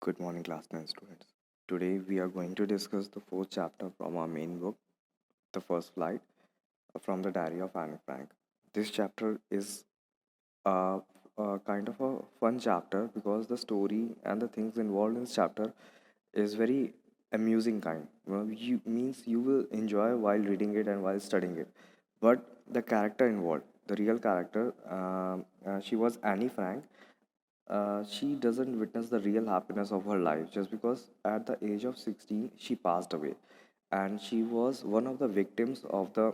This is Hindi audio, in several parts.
Good morning, class 9 students. Today we are going to discuss the fourth chapter from our main book, The First Flight, from the Diary of Anne Frank. This chapter is a kind of a fun chapter because the story and the things involved in this chapter is very amusing kind. You will enjoy while reading it and while studying it. But the character involved, the real character, she was Annie Frank. She doesn't witness the real happiness of her life just because at the age of 16 she passed away, and she was one of the victims of the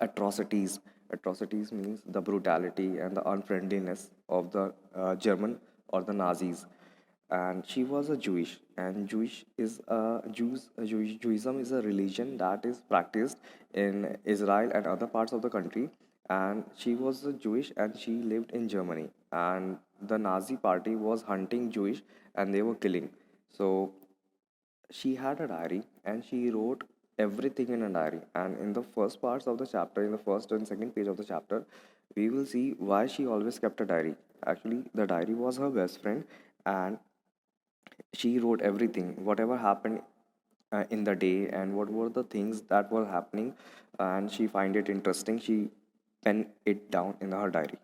atrocities. Atrocities means the brutality and the unfriendliness of the German or the Nazis. And she was a Jewish, and Judaism is a religion that is practiced in Israel and other parts of the country. And she was a Jewish, and she lived in Germany. And the Nazi party was hunting Jewish, and they were killing. So she had a diary, and she wrote everything in a diary. And in the first parts of the chapter, in the first and second page of the chapter, we will see why she always kept a diary. Actually, the diary was her best friend, and she wrote everything whatever happened in the day and what were the things that were happening, and she find it interesting. She pen it down in her diary.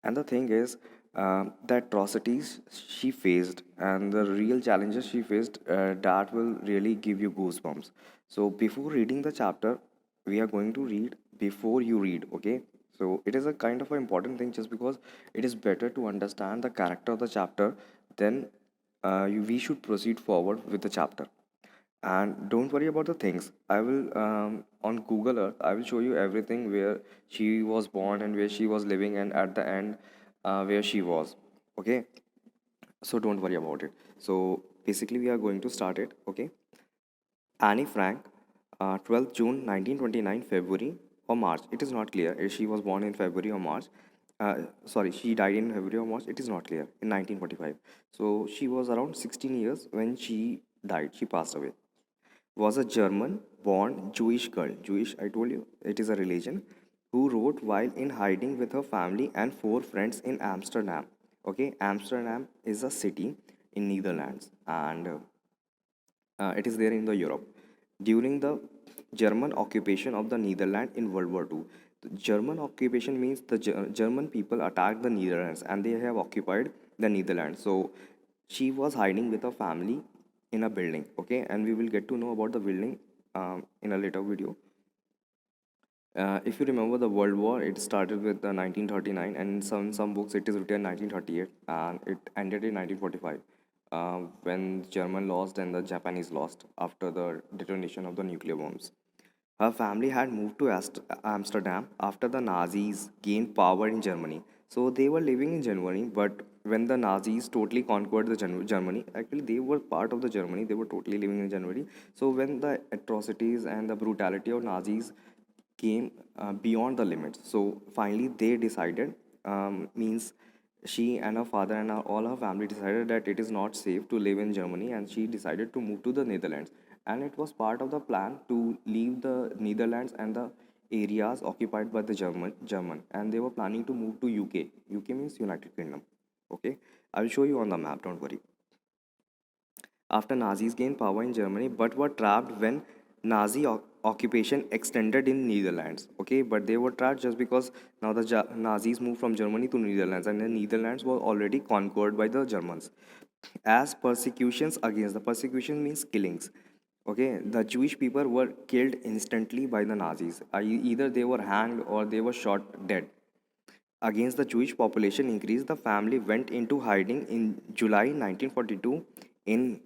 And the thing is, the atrocities she faced and the real challenges she faced, that will really give you goosebumps. So before reading the chapter, we are going to read before you read, okay? So it is a kind of an important thing just because it is better to understand the character of the chapter. Then we should proceed forward with the chapter. And don't worry about the things. I will, on Google Earth, I will show you everything where she was born and where she was living, and at the end, where she was. Okay, so don't worry about it. So basically, we are going to start it. Okay, Annie Frank, 12th June 1929, February or March. It is not clear if she was born in February or March. Sorry, she died in February or March. It is not clear in 1945. So she was around 16 years when she died. She passed away. Was a German born Jewish girl. Jewish, I told you, it is a religion, who wrote while in hiding with her family and four friends in Amsterdam. Okay, Amsterdam is a city in Netherlands, and it is there in the Europe. During the German occupation of the Netherlands in World War II. The German occupation means the German people attacked the Netherlands and they have occupied the Netherlands. So she was hiding with her family in a building. Okay, and we will get to know about the building in a later video. If you remember the World War, it started with 1939, and in some books it is written 1938, and it ended in 1945, when German lost and the Japanese lost after the detonation of the nuclear bombs. Her family had moved to Amsterdam after the Nazis gained power in Germany. So they were living in Germany, but when the Nazis totally conquered the Germany, actually they were part of the Germany. They were totally living in Germany. So when the atrocities and the brutality of Nazis came beyond the limits, so finally they decided, means she and her father and all her family decided that it is not safe to live in Germany, and she decided to move to the Netherlands. And it was part of the plan to leave the Netherlands and the areas occupied by the German, and they were planning to move to UK. UK means United Kingdom. Okay, I will show you on the map. Don't worry. After Nazis gained power in Germany, but were trapped when Nazi occupation extended in Netherlands. Okay, but they were trapped just because now the Nazis moved from Germany to Netherlands, and the Netherlands were already conquered by the Germans. As persecutions against, the persecution means killings. Okay, the Jewish people were killed instantly by the Nazis. Either they were hanged or they were shot dead. Against the Jewish population increase, the family went into hiding in July 1942 in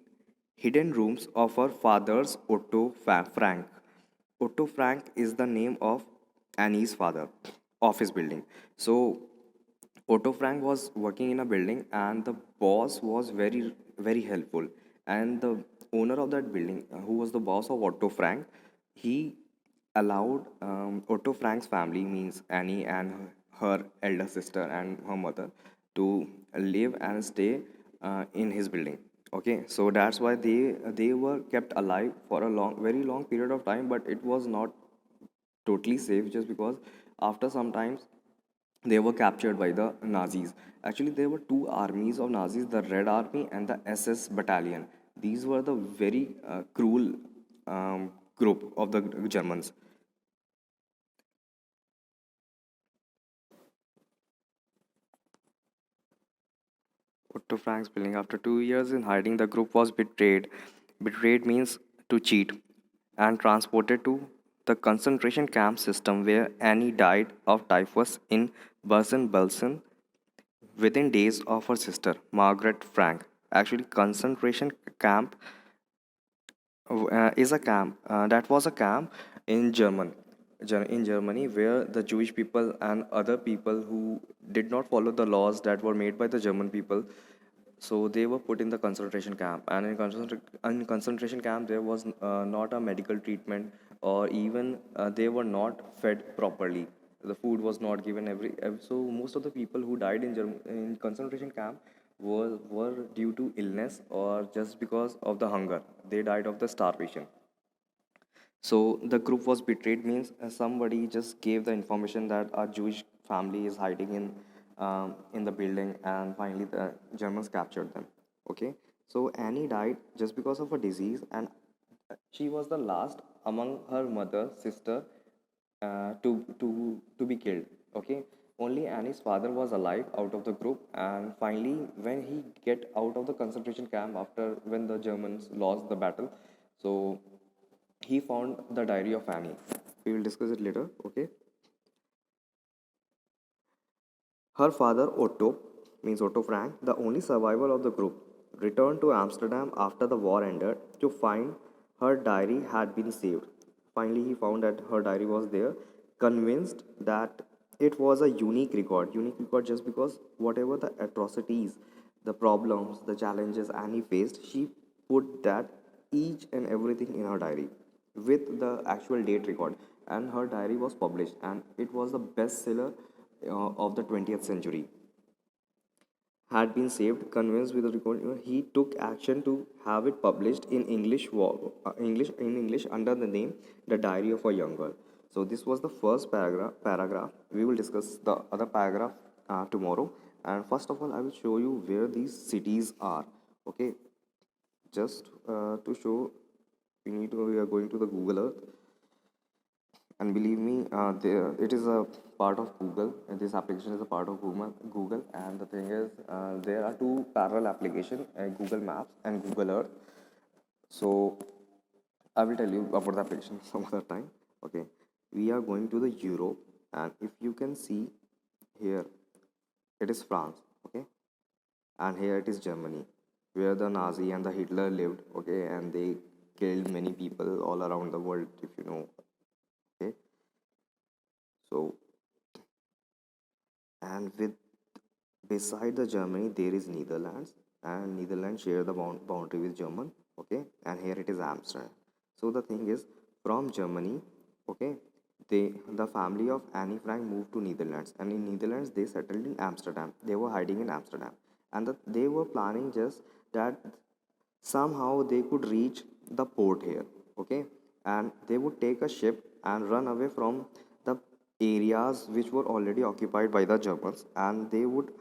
hidden rooms of her father's Otto Frank. Otto Frank is the name of Annie's father, office building. So Otto Frank was working in a building, and the boss was very, very helpful. And the owner of that building, who was the boss of Otto Frank, he allowed Otto Frank's family, means Annie and her elder sister and her mother, to live and stay in his building. Okay, so that's why they were kept alive for a very long period of time, but it was not totally safe just because after some times they were captured by the Nazis. Actually, there were two armies of Nazis, the Red Army and the SS Battalion. These were the very cruel group of the Germans. Otto Frank's building. After 2 years in hiding, the group was betrayed. Betrayed means to cheat, and transported to the concentration camp system where Annie died of typhus in Bergen-Belsen within days of her sister, Margaret Frank. Actually, concentration camp is a camp that was a camp in in Germany, where the Jewish people and other people who did not follow the laws that were made by the German people, so they were put in the concentration camp. And in concentration camp there was not a medical treatment, or even they were not fed properly. The food was not given so most of the people who died in concentration camp were due to illness or just because of the hunger. They died of the starvation. So the group was betrayed means somebody just gave the information that a Jewish family is hiding in the building, and finally the Germans captured them. Okay, so Annie died just because of a disease, and she was the last among her mother, sister, to be killed. Okay, only Annie's father was alive out of the group, and finally when he get out of the concentration camp after when the Germans lost the battle, so he found the diary of Annie. We will discuss it later. Okay. Her father, Otto, means Otto Frank, the only survivor of the group, returned to Amsterdam after the war ended to find her diary had been saved. Finally, he found that her diary was there, convinced that it was a unique record. Unique record just because whatever the atrocities, the problems, the challenges Annie faced, she put that each and everything in her diary with the actual date record, and her diary was published, and it was the bestseller of the 20th century. Had been saved, convinced with the record, he took action to have it published in English under the name The Diary of a Young Girl. So this was the first paragraph. We will discuss the other paragraph tomorrow. And first of all, I will show you where these cities are. Okay, just to show, we are going to the Google Earth, and believe me, it is a part of Google, and this application is a part of Google. And the thing is, there are two parallel applications, Google Maps and Google Earth. So I will tell you about the application some other time. Okay, we are going to the Europe, and if you can see here, it is France. Okay, and here it is Germany, where the Nazi and the Hitler lived. Okay, and they killed many people all around the world, if you know. Okay, so and with beside the Germany there is Netherlands, and Netherlands share the boundary with German. Okay, and here it is Amsterdam. So the thing is, from Germany, okay, the family of Annie Frank moved to Netherlands, and in Netherlands they settled in Amsterdam. They were hiding in Amsterdam, and they were planning just that somehow they could reach the port here. Okay, and they would take a ship and run away from the areas which were already occupied by the Germans, and they would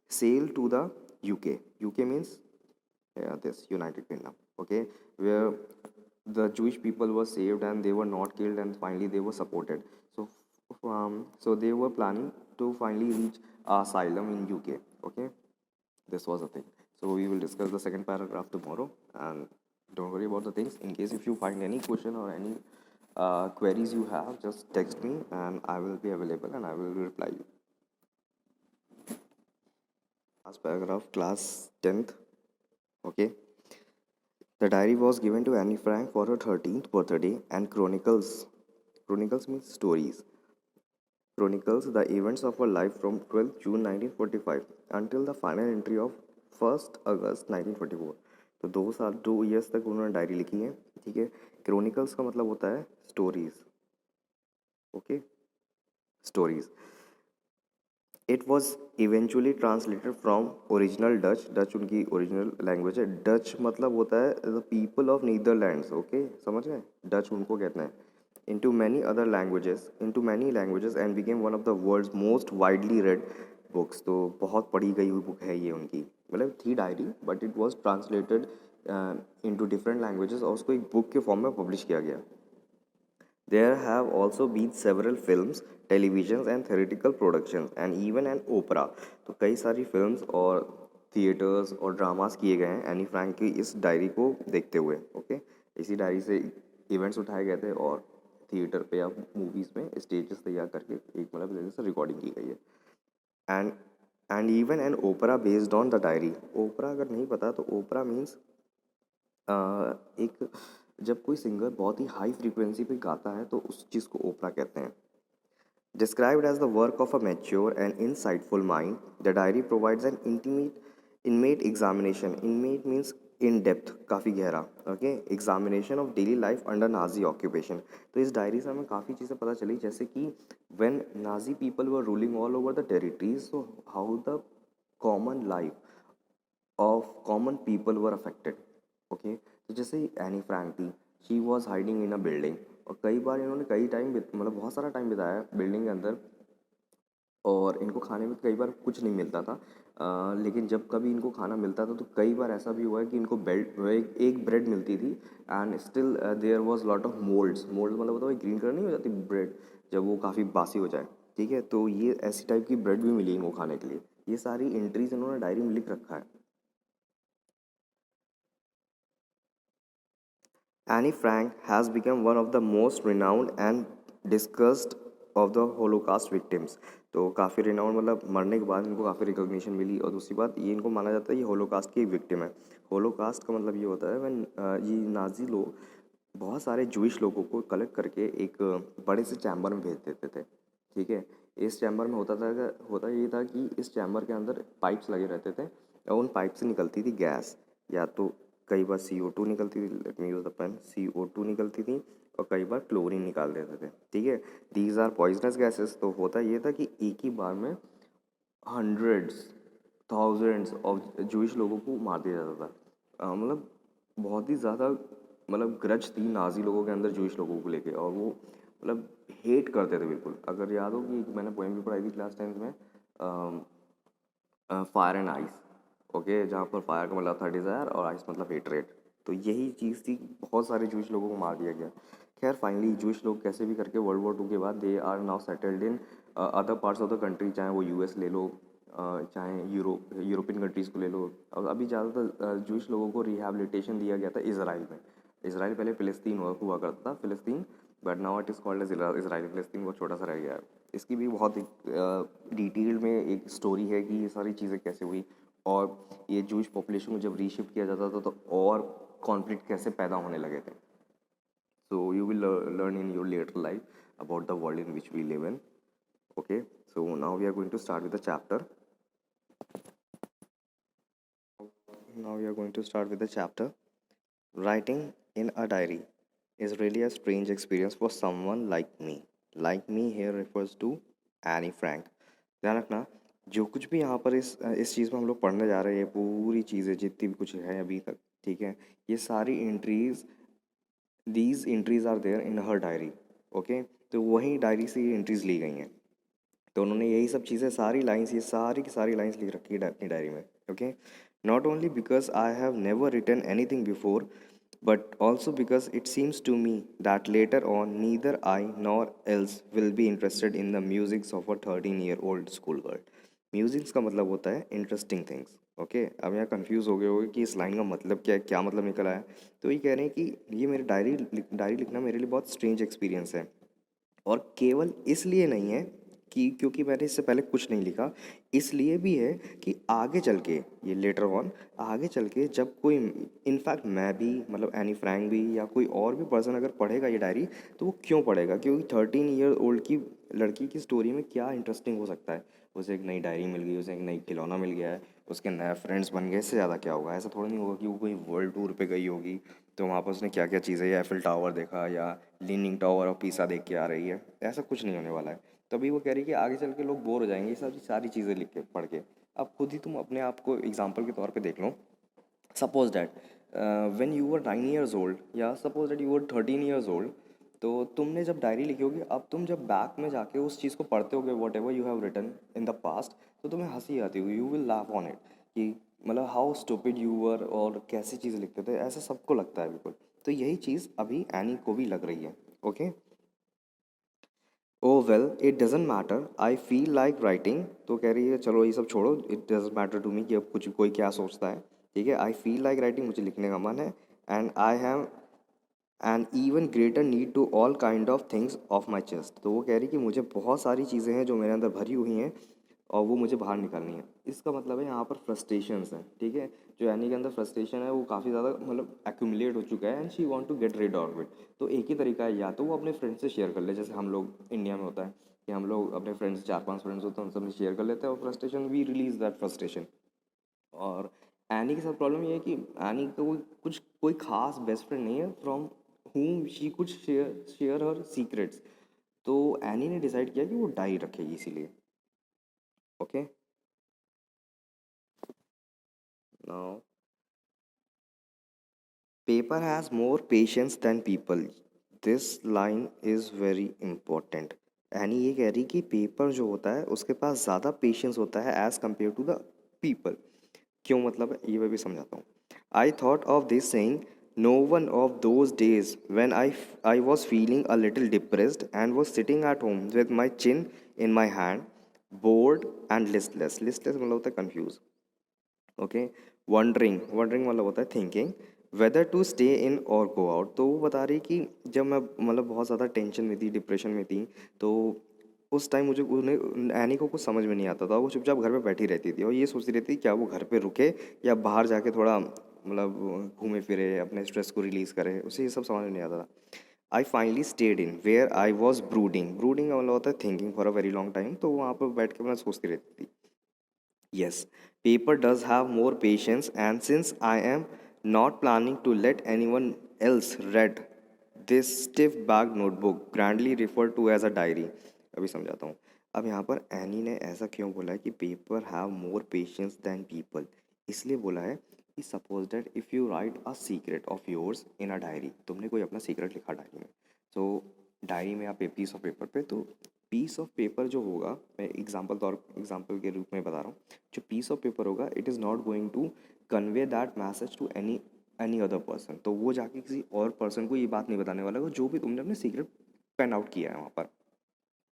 sail to the UK means, yeah, this United Kingdom. Okay, where the Jewish people were saved and they were not killed, and finally they were supported. So so they were planning to finally reach asylum in UK. Okay, this was the thing. So we will discuss the second paragraph tomorrow, and don't worry about the things. In case if you find any question or any queries you have, just text me and I will be available and I will reply you. Last paragraph, class 10th. Okay. The diary was given to Annie Frank for her 13th birthday, and chronicles means stories, chronicles the events of her life from 12th June 1945 until the final entry of 1st August 1944. तो 2 साल 2 years तक उन्होंने डायरी लिखी है. ठीक है. क्रोनिकल्स का मतलब होता है stories. Okay, stories. It was eventually translated from original Dutch. Dutch उनकी ओरिजिनल लैंग्वेज है. डच मतलब होता है the people of Netherlands. Okay, समझ गए. डच उनको कहते हैं. into many languages and became one of the world's most widely read books. तो बहुत पढ़ी गई हुई बुक है ये उनकी, मतलब थी diary but it was translated into different languages और उसको एक बुक के फॉर्म में पब्लिश किया गया. There have also been several films, televisions and theatrical productions and even an opera. तो कई सारी फिल्म्स और थिएटर्स और ड्रामास किए गए हैं एनी फ्रैंक की इस डायरी को देखते हुए. ओके, इसी डायरी से इवेंट्स उठाए गए थे और थिएटर पे या मूवीज़ में स्टेजेस तैयार करके एक मतलब जैसे से रिकॉर्डिंग की गई है. And and even an opera based on the diary. Opera अगर नहीं पता तो ओपरा मीन्स एक जब कोई सिंगर बहुत ही हाई फ्रीक्वेंसी पे गाता है तो उस चीज़ को ओपरा कहते हैं. Described as the work of a mature and insightful mind, the diary provides an inmate examination. Inmate means in depth, काफ़ी गहरा. Okay, examination of daily life under Nazi occupation. तो इस डायरी से हमें काफ़ी चीज़ें पता चली, जैसे कि when Nazi people were ruling all over the territories, so how the common life of common people were affected. Okay, तो जैसे एनी फ्रैंक थी, she was hiding in a building और कई बार इन्होंने कई टाइम मतलब बहुत सारा टाइम बिताया बिल्डिंग के अंदर और इनको खाने में कई बार कुछ नहीं मिलता था. लेकिन जब कभी इनको खाना मिलता था तो कई बार ऐसा भी हुआ है कि इनको एक ब्रेड मिलती थी and still there was lot of moulds. Mould मतलब होता है ग्रीन कलर नहीं हो जाती ब्रेड जब वो काफ़ी बासी हो जाए. ठीक है, तो ये ऐसी टाइप की ब्रेड भी मिली इनको खाने के लिए. ये सारी एंट्रीज इन्होंने डायरी में लिख रखा है. Anne Frank has become one of the most renowned and discussed of the Holocaust victims. तो काफ़ी रिनाउंड मतलब मरने के बाद इनको काफ़ी रिकॉग्निशन मिली और दूसरी बात ये इनको माना जाता है ये होलोकास्ट की एक विक्टिम है. होलोकास्ट का मतलब ये होता है व्हेन ये नाजी लोग बहुत सारे जूइश लोगों को कलेक्ट करके एक बड़े से चैम्बर में भेज देते थे. ठीक है, इस चैम्बर में होता ये था कि इस चैम्बर के अंदर पाइप्स लगे रहते थे और उन पाइप से निकलती थी गैस. या तो कई बार CO2 निकलती थी, let me use the pen, CO2 निकलती थी और कई बार क्लोरीन निकाल देते थे. ठीक है, दीज आर पॉइजनस गैसेस. तो होता ये था कि एक ही बार में हंड्रेड्स थाउजेंड्स ऑफ जूइश लोगों को मार दिया जाता था. मतलब बहुत ही ज़्यादा मतलब ग्रज थी नाजी लोगों के अंदर जूइश लोगों को लेके और वो मतलब हेट करते थे बिल्कुल. अगर याद हो कि मैंने पोएम भी पढ़ाई थी क्लास 10th में, फायर एंड आइस. ओके, जहाँ पर फायर का मतलब था डिज़ायर और आइस मतलब हेटरेट. तो यही चीज़ थी, बहुत सारे जूइश लोगों को मार दिया गया. खैर फाइनली जूइश लोग कैसे भी करके वर्ल्ड वॉर 2 के बाद they are now settled in other parts of the country. चाहे वो US ले लो, चाहे यूरोपियन कंट्रीज़ को ले लो. और अभी ज़्यादातर जूइश लोगों को रिहैबिलिटेशन दिया गया था इसराइल में. इसराइल पहले फ़िलिस्तीन हुआ करता था, फ़िलिस्तीन, but now it is called as Israel. फ़िलिस्तीन बहुत छोटा सा रह गया है. इसकी भी बहुत डिटेल में एक स्टोरी है कि ये सारी चीज़ें कैसे हुई और ये जूश पॉपुलेशन को जब रीशिफ्ट किया जाता था तो और कॉन्फ्लिक्ट कैसे पैदा होने लगे थे. So you will learn in your later life about the world in which we live in. Okay, so now we are going to start with the chapter. Now we are going to start with the chapter. Writing in a diary is really a strange experience for someone like me. Like me here refers to Annie Frank. ध्यान रखना, जो कुछ भी यहाँ पर इस चीज़ में हम लोग पढ़ने जा रहे हैं, पूरी चीज़ें जितनी भी कुछ है अभी तक, ठीक है, ये सारी entries, these entries are there in her diary. Okay, तो वही डायरी से ये एंट्रीज ली गई हैं. तो उन्होंने यही सब चीज़ें सारी लाइन्स, ये सारी की सारी लाइन्स लिख रखी है अपनी डायरी में. Okay, not only because I have never written anything before but also because it seems to me that later on neither I nor else will be interested in the musics of a 13-year-old schoolgirl. Musics का मतलब होता है इंटरेस्टिंग थिंग्स. ओके, अब यहाँ कंफ्यूज हो गए होगे कि इस लाइन का मतलब क्या है, क्या मतलब निकल आया. तो ये कह रहे हैं कि ये मेरी डायरी लिखना मेरे लिए बहुत स्ट्रेंज एक्सपीरियंस है और केवल इसलिए नहीं है कि क्योंकि मैंने इससे पहले कुछ नहीं लिखा, इसलिए भी है कि आगे चल के ये लेटर ऑन आगे चल के जब कोई, इनफैक्ट मैं भी मतलब एनी फ्रैंक भी या कोई और भी पर्सन अगर पढ़ेगा ये डायरी तो वो क्यों पढ़ेगा, क्योंकि 13 ईयर ओल्ड की लड़की की स्टोरी में क्या इंटरेस्टिंग हो सकता है. उसे एक नई डायरी मिल गई, उसे एक नई खिलौना मिल गया है, उसके नए फ्रेंड्स बन गए, इससे ज़्यादा क्या होगा. ऐसा थोड़ा नहीं होगा कि वो कोई वर्ल्ड टूर पे गई होगी तो वहाँ पर उसने क्या क्या चीज़ें, या एफिल टावर देखा या लीनिंग टावर ऑफ पीसा देख के आ रही है. ऐसा कुछ नहीं होने वाला है. तभी वो कह रही है कि आगे चल के लोग बोर हो जाएंगे ये सब सारी चीज़ें लिख के पढ़ के. अब खुद ही तुम अपने आप को एग्जाम्पल के तौर पे देख लो. Suppose that when you were 9 years old, या suppose that you were 13 years old, तो तुमने जब डायरी लिखी होगी, अब तुम जब बैक में जाके उस चीज़ को पढ़ते होगे, whatever you have written in the past, तो तुम्हें हंसी आती होगी, you will laugh on it कि मतलब हाउ स्टूपिड यू वर, और कैसी चीज़ें लिखते थे, ऐसा सबको लगता है बिल्कुल। तो यही चीज़ अभी एनी को भी लग रही है। Okay. Oh well it doesn't matter, I feel like writing. तो कह रही है चलो ये सब छोड़ो, it doesn't matter to me कि अब कुछ कोई क्या सोचता है। ठीक है, आई फील लाइक राइटिंग, मुझे लिखने का मन है। And I have an even greater need to all kind of things of my chest. तो वो कह रही कि मुझे बहुत सारी चीज़ें हैं जो मेरे अंदर भरी हुई हैं और वो मुझे बाहर निकालनी है। इसका मतलब है यहाँ पर फ्रस्ट्रेशंस हैं। ठीक है, जो एनी के अंदर फ्रस्ट्रेशन है वो काफ़ी ज़्यादा मतलब एक्यूमुलेट हो चुका है, and she want to get rid of it. तो एक ही तरीका है, या तो वो अपने फ्रेंड से शेयर कर ले, जैसे हम लोग इंडिया में होता है कि हम लोग अपने फ्रेंड्स, 4-5 फ्रेंड्स होते हैं, उन सब में शेयर कर लेते हैं और frustration, we release that frustration. और एनी के साथ प्रॉब्लम ये है कि एनी का कोई खास बेस्ट फ्रेंड नहीं है from whom she could share her secrets. तो एनी ने डिसाइड किया कि वो डायरी रखेगी इसीलिए। Okay. Now paper has more patience than people, this line is very important. Anne ये कह रही कि पेपर जो होता है उसके पास ज़्यादा पेशेंस होता है as compared to the people. क्यों मतलब है ये मैं भी समझाता हूँ। I thought of this saying no one of those days when I was feeling a little depressed and was sitting at home with my chin in my hand, bored and listless. Listless मतलब होता है कन्फ्यूज। ओके। वंडरिंग, वंडरिंग मतलब होता है thinking whether to stay in और गो आउट। तो वो बता रही कि जब मैं मतलब बहुत ज़्यादा टेंशन में थी, डिप्रेशन में थी, तो उस टाइम मुझे उन्हें एनी को कुछ समझ में नहीं आता था। वो चुपचाप घर पे बैठी रहती थी और ये सोचती रहती थी क्या वो घर पे रुके या बाहर जाके थोड़ा मतलब घूमे फिरे, अपने स्ट्रेस को रिलीज़ करे, उसे ये सब समझ में नहीं आता था। I finally stayed in where I was brooding, brooding का मतलब होता है thinking for a very long time. तो वहाँ पर बैठ के मैं सोचती रहती थी। Yes, paper does have more patience, and since I am not planning to let anyone else read this stiff bagged notebook, grandly referred to as a diary। अभी समझाता हूँ। अब यहाँ पर एनी ने ऐसा क्यों बोला है कि paper have more patience than people, इसलिए बोला है कि suppose that if you write a secret of yours in a diary, तुमने कोई अपना सीक्रेट लिखा डायरी में, तो डायरी में या पीस ऑफ पेपर पे, तो पीस ऑफ पेपर जो होगा, मैं एग्जाम्पल के रूप में बता रहा हूँ, जो पीस ऑफ पेपर होगा it is not going to convey that message to any other person. तो वो जाके किसी और पर्सन को ये बात नहीं बताने वाला जो भी तुमने अपने सीक्रेट पेन आउट किया है वहाँ पर,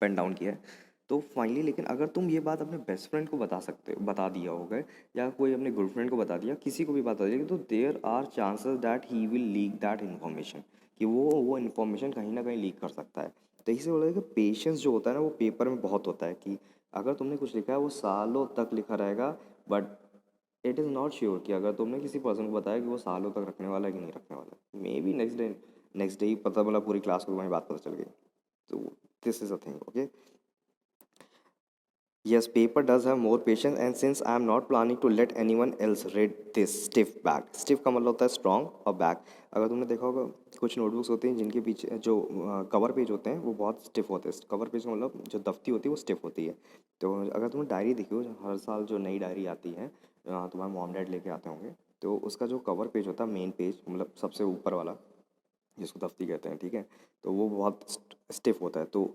पेन डाउन किया है। तो फाइनली लेकिन अगर तुम ये बात अपने बेस्ट फ्रेंड को बता दिया होगा, या कोई अपने गर्लफ्रेंड को बता दिया, किसी को भी बता दिया, तो there are chances that he will leak that information, कि वो इन्फॉर्मेशन कहीं ना कहीं लीक कर सकता है। तो इसी बोला कि पेशेंस जो होता है ना वो पेपर में बहुत होता है, कि अगर तुमने कुछ लिखा है वो सालों तक लिखा रहेगा, but it is not sure कि अगर तुमने किसी पर्सन को बताया कि वो सालों तक रखने वाला है कि नहीं रखने वाला है, मे बी नेक्स्ट डे ही पता, मतलब पूरी क्लास को तुम्हारी बात पता चल गई। तो this is a thing. Okay. Yes, paper does have more patience, and since I am not planning to let anyone else read this stiff back, stiff का मतलब होता है strong और back। अगर तुमने देखा होगा कुछ नोटबुक्स होती हैं जिनके पीछे जो कवर पेज होते हैं वो बहुत स्टिफ होते हैं। कवर पेज का मतलब जो दफ्ती होती है वो स्टिफ होती है। तो अगर तुमने डायरी देखी हो, हर साल जो नई डायरी आती है, तुम्हारे मॉम डैड लेके आते होंगे, तो उसका जो कवर पेज होता है, मेन पेज मतलब सबसे ऊपर वाला, जिसको दफ्ती कहते हैं, ठीक है, तो वो बहुत स्टिफ होता है। तो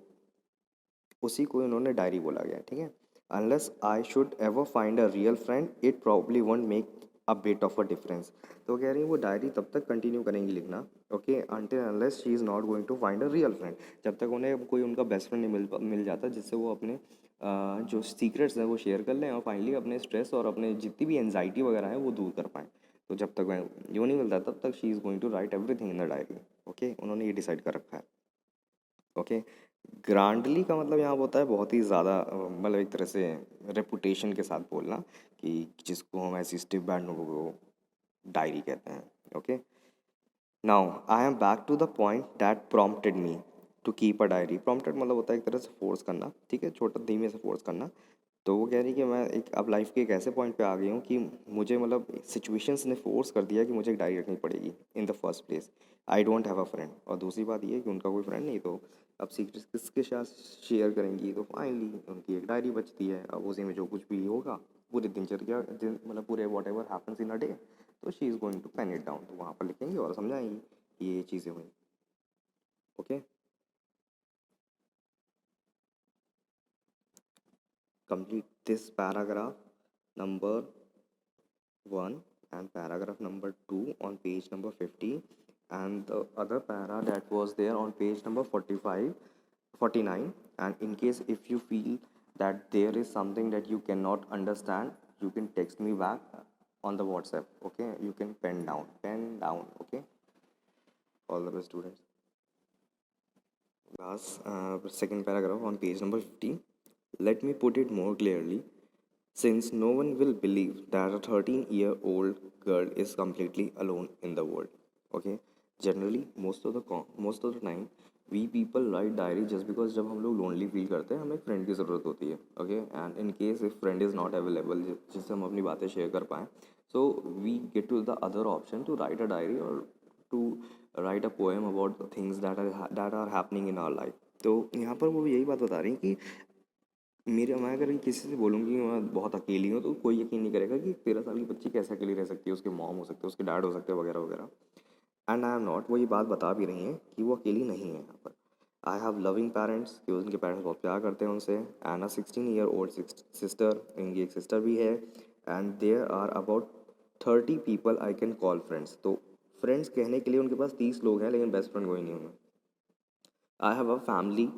उसी को इन्होंने डायरी बोला गया है। ठीक है। Unless I should ever find a real friend it probably won't make a bit of a difference. तो कह रही है वो डायरी तब तक कंटिन्यू करेंगी लिखना, okay, until unless she is not going to find a real friend. जब तक उन्हें कोई उनका बेस्ट फ्रेंड नहीं मिल जाता जिससे वो अपने जो सीक्रेट्स हैं वो शेयर कर लें और फाइनली अपने स्ट्रेस और अपने जितनी भी एनजाइटी वगैरह है वो दूर कर पाएँ। तो जब तक वह यो नहीं मिलता तब तक she is going to write everything in the diary. Okay, उन्होंने ये डिसाइड कर रखा है। ओके। ग्रांडली का मतलब यहाँ होता है बहुत ही ज़्यादा मतलब एक तरह से रेपुटेशन के साथ बोलना, कि जिसको हम ऐसी स्टिफ बैंड को डायरी कहते हैं। Okay. Now I am back to the point that prompted me to keep a diary. Prompted मतलब होता है एक तरह से फोर्स करना, ठीक है, छोटा धीमे से फोर्स करना। तो वो कह रही कि मैं एक अब लाइफ के एक ऐसे पॉइंट पे आ गई हूँ कि मुझे मतलब सिचुएशंस ने फोर्स कर दिया कि मुझे एक डायरी रखनी पड़ेगी in the first place. I don't have a friend, और दूसरी बात ये है कि उनका कोई फ्रेंड नहीं, तो अब सीक्रेट्स किसके साथ शेयर करेंगी, तो फाइनली उनकी एक डायरी बचती है। अब उसी में जो कुछ भी होगा पूरे दिनचर्या दिन मतलब पूरे whatever happens in a day, तो she is going to pen it down, तो वहाँ पर लिखेंगी और समझाएंगी कि ये चीज़ें हुई। Okay. complete this paragraph number 1 and paragraph number 2 on page number 50, and the other para that was there on page number 45, 49. And in case if you feel that there is something that you cannot understand, you can text me back on the WhatsApp. Okay, you can pen down. Okay, all the best, students. Last second paragraph on page number 50. Let me put it more clearly. Since no one will believe that a 13-year-old girl is completely alone in the world. Okay, generally most of the time we people write diary just because जब हम लोग lonely feel करते हैं हमें एक friend की ज़रूरत होती है. Okay, and in case if friend is not available जिससे हम अपनी बातें share कर पाएँ, so we get to the other option to write a diary or to write a poem about the things that are happening in our life. तो यहाँ पर वो यही बात बता रही हैं कि मैं अगर किसी से बोलूँगी मैं बहुत अकेली हूँ तो कोई यकीन नहीं करेगा कि 13 साल की बच्ची कैसे अकेली रह सकती है, उसके मॉम हो सकते हैं, उसके डैड हो सकते हैं, वगैरह वगैरह. एंड आई एम नॉट, वो ये बात बता भी रही हैं कि वो अकेली नहीं है यहाँ पर. आई हैव लविंग पेरेंट्स, कि उनके पेरेंट्स बहुत प्यार करते हैं उनसे. एंड अ 16-year-old सिस्टर, इनकी एक सिस्टर भी है. And there are about 30 people I can call friends. तो फ्रेंड्स कहने के लिए उनके पास 30 लोग हैं, लेकिन बेस्ट फ्रेंड कोई नहीं उनमें. I have a family,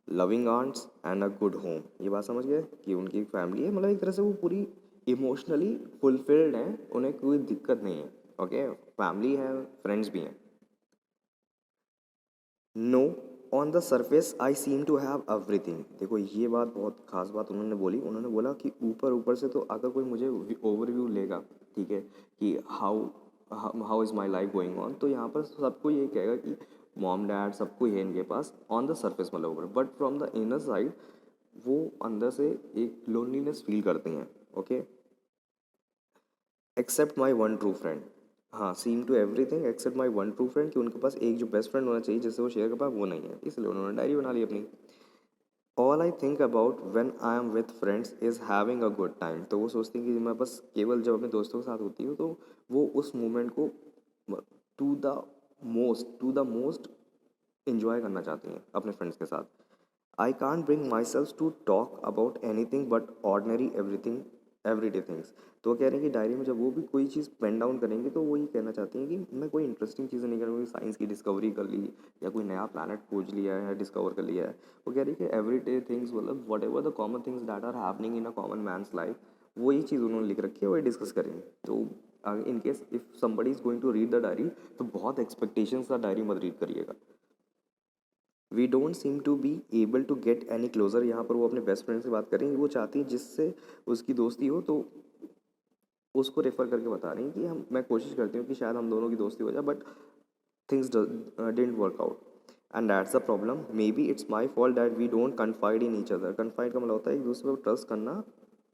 loving aunts and a good home. ये बात समझ गए कि उनकी एक फैमिली है, मतलब एक तरह से वो पूरी इमोशनली फुलफिल्ड हैं, उन्हें कोई दिक्कत नहीं है. ओके, फैमिली है, फ्रेंड्स भी हैं. No, on the surface I seem to have everything. देखो ये बात बहुत खास बात उन्होंने बोली. उन्होंने बोला कि ऊपर ऊपर से तो अगर कोई मुझे ओवरव्यू लेगा, ठीक है, कि how is my life going on, तो यहाँ पर सबको ये कहेगा कि मॉम डैड सबको है इनके पास ऑन द सरफेस, मतलब ऊपर. But from the inner side वो अंदर से एक लोनलीनेस फील करती हैं. Okay, except my one true friend. हाँ, seem to everything except my one true friend, कि उनके पास एक जो बेस्ट फ्रेंड होना चाहिए जिससे वो शेयर कर पाए, वो नहीं है, इसलिए उन्होंने डायरी बना ली अपनी. All I think about when I am with friends is having a good time. तो वो सोचती हैं कि मैं बस केवल जब अपने दोस्तों के साथ होती हूँ तो वो उस मोमेंट को टू द मोस्ट इन्जॉय करना चाहती हैं अपने फ्रेंड्स के साथ. I can't bring myself to talk about anything but ordinary everyday things. तो वो कह रही हैं कि डायरी में जब वो भी कोई चीज़ पेन डाउन करेंगी तो वो ये कहना चाहती हैं कि मैं कोई इंटरेस्टिंग चीज़ें नहीं करूँगी, साइंस की डिस्कवरी कर ली या कोई नया प्लानट खोज लिया है या डिस्कवर कर लिया है. वो कह रही है कि एवरीडे थिंग्स, मतलब whatever the common things that are happening in a common man's life, वही चीज़ उन्होंने लिख रखी है, वही डिस्कस करेंगे. तो in case if somebody is going to read the diary तो बहुत एक्सपेक्टेशंस का डायरी मत रीड करिएगा. We don't seem to be able to get any closer. यहाँ पर वो अपने बेस्ट फ्रेंड से बात कर रही हैं, वो चाहती हैं जिससे उसकी दोस्ती हो तो उसको रेफ़र करके बता रही हैं कि मैं कोशिश करती हूँ कि शायद हम दोनों की दोस्ती हो जाए, but things didn't work out. And that's the problem. Maybe it's my fault that we don't confide in each other. Confide का मतलब होता है एक दूसरे पर ट्रस्ट करना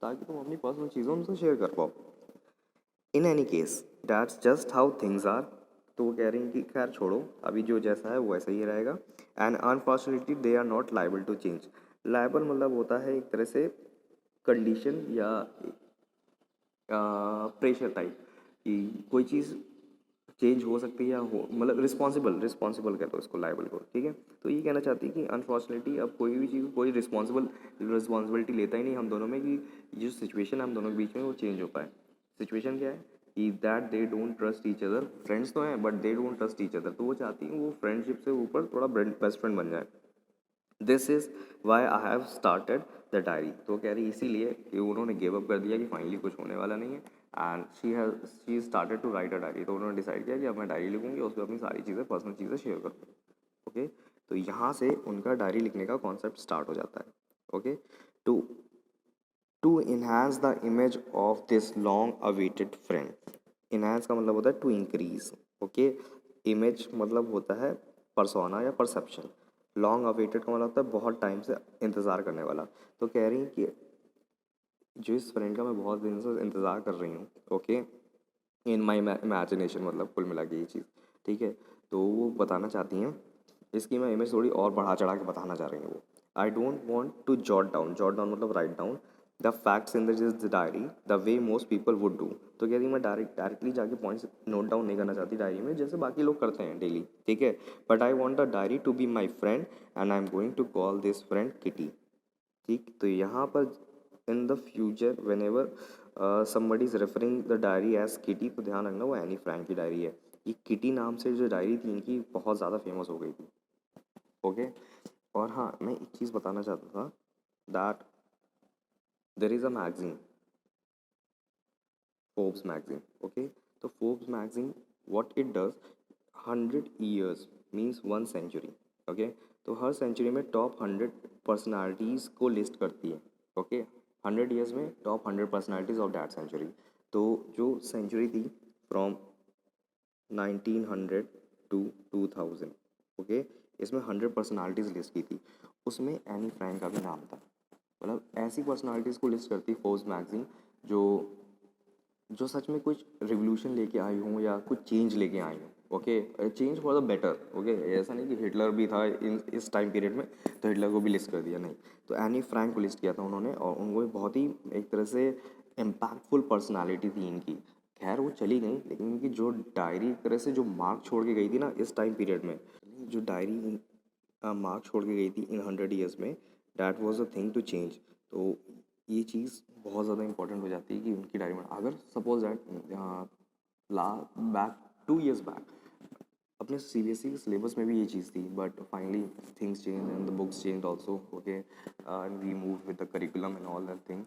ताकि तुम अपनी पर्सनल चीज़ों उनसे शेयर कर पाओ. In any case that's just how things are. तो वो कह रही हैं कि खैर छोड़ो, अभी जो जैसा है वो वैसा ही रहेगा. And unfortunately they are not liable to change. Liable मतलब होता है एक तरह से कंडीशन या प्रेशर टाइप, कि कोई चीज़ चेंज हो सकती है या हो, मतलब रिस्पॉन्सिबल कहते हो इसको, लाइबल को. ठीक है, तो ये कहना चाहती है कि अनफॉर्चुनेटली अब कोई भी चीज़ कोई रिस्पॉन्सिबिलिटी लेता ही नहीं हम दोनों में कि जो सिचुएशन है हम दोनों के बीच में वो चेंज हो पाए. सिचुएशन क्या है कि that they don't trust each other. Friends तो हैं but they don't trust each other. तो वो चाहती हैं वो फ्रेंडशिप से ऊपर थोड़ा बेस्ट फ्रेंड बन जाए. This is why I have started the diary. तो कह रही इसीलिए कि उन्होंने गिव अप कर दिया कि फाइनली कुछ होने वाला नहीं है. And she started to write a diary. तो उन्होंने डिसाइड किया कि अब मैं डायरी लिखूँगी, उस पर अपनी सारी चीज़ें, पर्सनल चीज़ें शेयर करूँगी. ओके, तो यहाँ से उनका डायरी लिखने का कॉन्सेप्ट स्टार्ट हो जाता है. Okay, to to enhance the image of this long awaited friend. Enhance का मतलब होता है टू इंक्रीज. ओके, इमेज मतलब होता है परसोना या परसेप्शन. लॉन्ग अवेटेड का मतलब होता है बहुत टाइम से इंतज़ार करने वाला. तो कह रही हैं कि जो इस फ्रेंड का मैं बहुत दिन से इंतज़ार कर रही हूँ. ओके, इन माई इमेजिनेशन, मतलब कुल मिला के ये चीज़. ठीक है, तो वो बताना चाहती हैं, इसकी मैं इमेज थोड़ी और बढ़ा चढ़ा के बताना चाह रही हूँ वो. I don't want to jot down मतलब write down the facts in this diary the way most people would do. तो कह रही मैं डायरेक्टली जाके पॉइंट्स नोट डाउन नहीं करना चाहती डायरी में जैसे बाकी लोग करते हैं डेली. ठीक है, but I want the diary to be my friend and I am going to call this friend Kitty. ठीक, तो यहाँ पर in the future whenever somebody is referring the diary as Kitty, तो ध्यान रखना वो एनी फ्रैंक की डायरी है। ये किटी नाम से जो डायरी थी इनकी बहुत ज़्यादा फेमस हो गई थी। ओके, और हाँ मैं एक चीज़ बताना चाहता था that there is a magazine, Forbes magazine. Okay, तो Forbes magazine what it does, 100 years means 1 century। Okay, तो हर सेंचुरी में टॉप 100 पर्सनालिटीज़ को लिस्ट करती है। ओके, 100 years में top 100 personalities of that century. तो जो सेंचुरी थी फ्रॉम 1900 टू 2000, ओके, इसमें 100 पर्सनालिटीज़ लिस्ट की थी, उसमें एनी फ्रैंक का भी नाम था। मतलब ऐसी पर्सनालिटीज़ को लिस्ट करती फोर्ब्स मैगजीन जो जो सच में कुछ रिवोल्यूशन लेके आई हूँ या कुछ चेंज लेके आई हूँ। Okay, change for the better. Okay, ऐसा नहीं कि हिटलर भी था इन इस टाइम पीरियड में तो हिटलर को भी लिस्ट कर दिया, नहीं। तो एनी फ्रैंक को लिस्ट किया था उन्होंने, और उनको भी बहुत ही एक तरह से इम्पैक्टफुल पर्सनालिटी थी इनकी। खैर वो चली गई, लेकिन उनकी जो डायरी एक तरह से जो मार्क छोड़ के गई थी ना इस टाइम पीरियड में, जो डायरी मार्क छोड़ के गई थी इन 100 years में, that was a thing to change. तो ये चीज़ बहुत ज़्यादा इंपॉर्टेंट हो जाती है कि उनकी डायरी में अगर सपोज दैट ला बैक 2 years बैक अपने सीबीएसई के सिलेबस में भी ये चीज़ थी, but finally things change and the books change also. Okay, and we move with the curriculum and all that thing.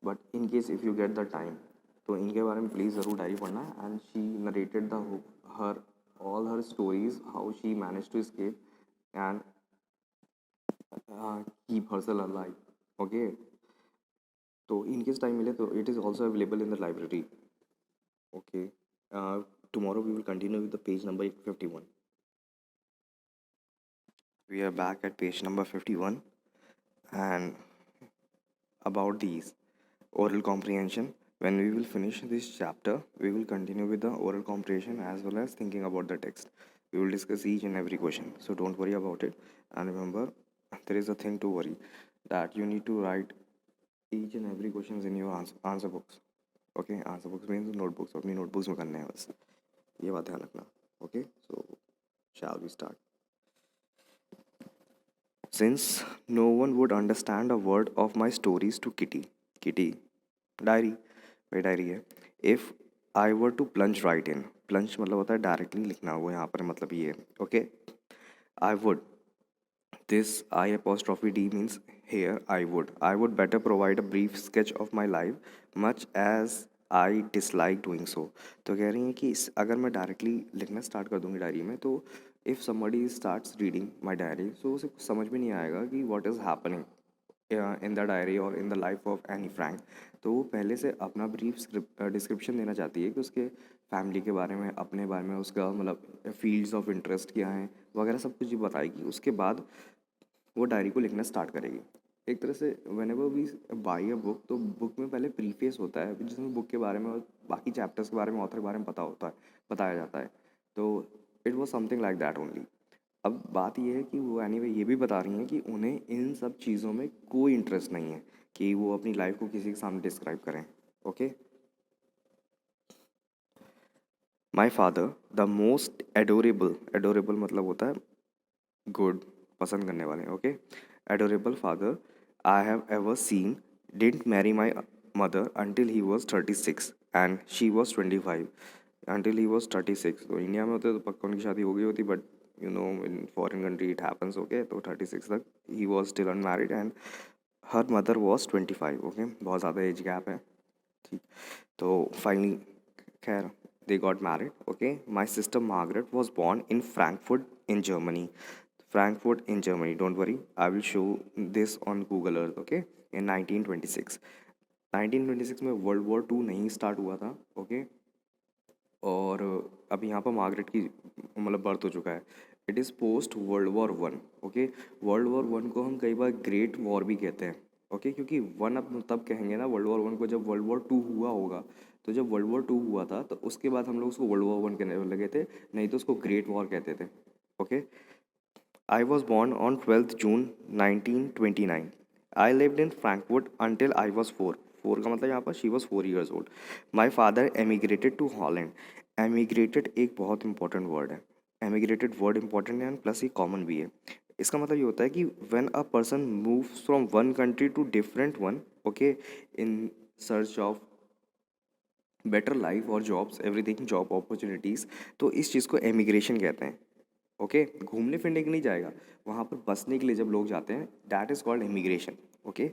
But in case if you get the time तो इनके बारे में प्लीज़ ज़रूर डायरी पढ़ना। And she narrated the her all her stories how she manage to escape and keep herself alive। Okay, तो इनकेस टाइम मिले तो it is also available in the library. Okay, tomorrow we will continue with the page number 51। We are back at page number 51, and about these oral comprehension, when we will finish this chapter we will continue with the oral comprehension as well as thinking about the text. We will discuss each and every question, so don't worry about it. And remember, there is a thing to worry, that you need to write each and every questions in your answer books। Okay, answer books means notebooks, अपनी नोटबुक्स में करने हैं बस, ये बात ध्यान रखना। Okay, so shall we start? Since no one would understand a word of my stories to Kitty, diary, वही डायरी है। If I were to plunge right in, plunge मतलब होता है डायरेक्टली लिखना, वो यहाँ पर मतलब ये है। Okay, I would, this I apostrophe D means here I would better provide a brief sketch of my life much as I dislike doing so। तो कह रही हैं कि अगर मैं डायरेक्टली लिखना स्टार्ट कर दूंगी डायरी में तो if somebody starts reading my diary so उसे कुछ समझ में नहीं आएगा कि what is happening in the diary और in the life of Anne Frank. तो वो पहले से अपना ब्रीफ डिस्क्रिप्शन देना चाहती है कि उसके फैमिली के बारे में, अपने बारे में, उसका मतलब फील्ड्स ऑफ इंटरेस्ट क्या हैं वगैरह सब कुछ बताएगी। उसके बाद वो डायरी को लिखना स्टार्ट करेगी। एक तरह से whenever we buy a book, तो बुक में पहले प्रीफेस होता है जिसमें बुक के बारे में और बाकी चैप्टर्स के बारे में, ऑथर के बारे में पता होता है, बताया जाता है। तो it was something like that only. अब बात ये है कि वो एनीवे ये भी बता रही हैं कि उन्हें इन सब चीज़ों में कोई इंटरेस्ट नहीं है कि वो अपनी लाइफ को किसी के सामने डिस्क्राइब करें। Okay, my father the most adorable, adorable मतलब होता है गुड, पसंद करने वाले। Okay, adorable father I have ever seen didn't marry my mother until he was 36 and she was 25। Until he was 36, तो इंडिया में होते तो पक्का उनकी शादी हो गई होती, but you know in foreign country it happens. Okay, तो 36 तक he was still unmarried and her mother was 25। Okay, बहुत ज़्यादा एज गैप है, ठीक। तो फाइनली खैर they got married। okay, my sister Margaret was born in Frankfurt in Germany। Frankfurt in Germany, don't worry, I will show this on Google Earth। okay, in 1926, 1926 में वर्ल्ड वॉर टू नहीं स्टार्ट हुआ था। ओके, और अभी यहाँ पर मार्गरेट की मतलब बर्थ हो चुका है। It is post world war one. Okay, world war one को हम कई बार ग्रेट वॉर भी कहते हैं। ओके, क्योंकि वन अब तब कहेंगे ना वर्ल्ड वॉर वन को जब वर्ल्ड वॉर टू हुआ होगा। तो जब वर्ल्ड वॉर टू हुआ था तो उसके बाद हम लोग उसको वर्ल्ड वॉर वन कहने लगे थे, नहीं तो उसको ग्रेट वॉर कहते थे। Okay, I was born on 12th June 1929। I lived in Frankfurt until I was 4। 4 का मतलब यहाँ पर she was 4 years old। My father emigrated to Holland। Emigrated एक बहुत इंपॉर्टेंट वर्ड है। Emigrated वर्ड इंपॉर्टेंट है प्लस ये कॉमन भी है। इसका मतलब ये होता है कि when a person moves from one country to different one, okay, in search of better life और जॉब्स, एवरीथिंग, जॉब अपॉर्चुनिटीज़, तो इस चीज़ को एमिग्रेशन कहते हैं। ओके, घूमने फिरने के लिए जाएगा, वहाँ पर बसने के लिए जब लोग जाते हैं, that is called immigration. Okay,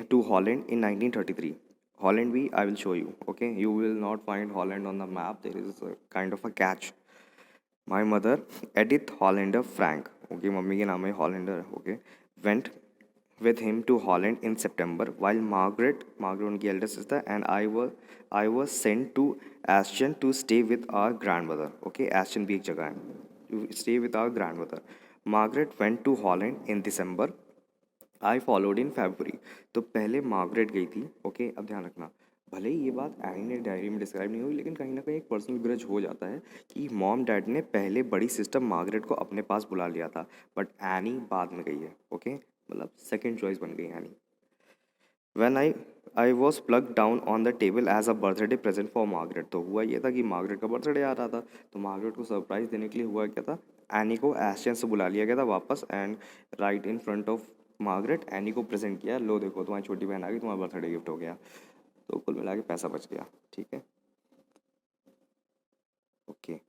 to Holland in 1933। Holland भी I will show you. Okay, you will not find Holland on the map, there is kind of a catch. My mother Edith Hollander Frank, okay, mummy के नाम है Hollander, okay, went with him to Holland in September, while Margaret उनकी elder sister, and I was sent to Aston to stay with our grandmother. Okay, Aston भी एक जगह है, to stay with our grandmother. Margaret went to Holland in December. I followed in February. तो पहले मार्गरेट गई थी। ओके, अब ध्यान रखना, भले ही ये बात एनी ने डायरी में डिस्क्राइब नहीं हुई, लेकिन कहीं ना कहीं एक पर्सनल ग्रज हो जाता है कि मॉम डैड ने पहले बड़ी सिस्टर मार्गरेट को अपने पास बुला लिया था, बट एनी बाद में गई है। ओके, मतलब सेकंड चॉइस बन गई Annie. When I was plug down on the table as a birthday present for Margaret, तो हुआ ये था कि मार्गरेट का बर्थडे आ रहा था, तो मार्गरेट को सरप्राइज देने के लिए हुआ क्या था, एनी को एस्टन से बुला लिया गया था वापस, and right in front of Margaret any को प्रेजेंट किया, लो देखो तुम्हारी छोटी बहन आ गई, तुम्हारा बर्थडे गिफ्ट हो गया। तो कुल मिला के पैसा बच गया। ठीक है, ओके,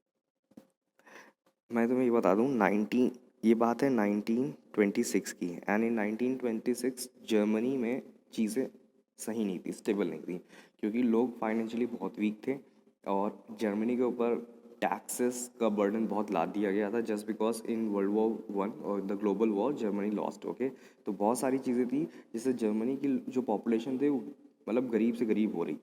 मैं तुम्हें ये बता दूँ, 19 ये बात है 1926 की, एंड इन 1926 जर्मनी में चीज़ें सही नहीं थी, स्टेबल नहीं थी, क्योंकि लोग फाइनेंशियली बहुत वीक थे, और जर्मनी के ऊपर टैक्सेस का बर्डन बहुत लाद दिया गया था, जस्ट बिकॉज इन वर्ल्ड 1 और the global war Germany lost. Okay, तो बहुत सारी चीज़ें थी जिससे जर्मनी की जो पॉपुलेशन थे वो मतलब गरीब से गरीब हो रही।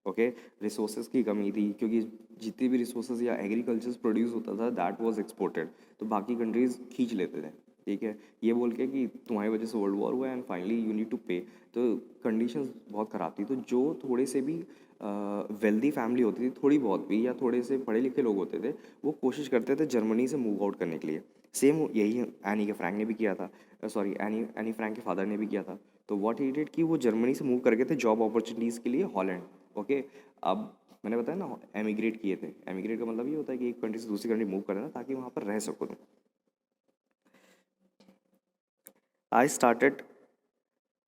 ओके, रिसोर्सेज की कमी थी, क्योंकि जितनी भी रिसोर्सेज या एग्रीकल्चर प्रोड्यूस होता था दैट वाज एक्सपोर्टेड, तो बाकी कंट्रीज खींच लेते थे। ठीक है, ये बोल के कि तुम्हारी वजह से वर्ल्ड वॉर हुआ and finally you need to pay, तो कंडीशंस बहुत ख़राब थी। तो जो थोड़े से भी वेल्दी फैमिली होती थी, थोड़ी बहुत भी, या थोड़े से पढ़े लिखे लोग होते थे, वो कोशिश करते थे जर्मनी से मूव आउट करने के लिए। सेम यही एनी के फ्रैंक ने भी किया था, सॉरी एनी एनी फ्रैंक के फादर ने भी किया था। तो व्हाट ही डिड कि वो जर्मनी से मूव कर गए थे जॉब अपॉर्चुनिटीज़ के लिए हॉलैंड। ओके, अब मैंने बताया ना एमिग्रेट किए थे, एमिग्रेट का मतलब ये होता है कि एक कंट्री से दूसरी कंट्री मूव करना, ताकि वहाँ पर रह सको तुम। I started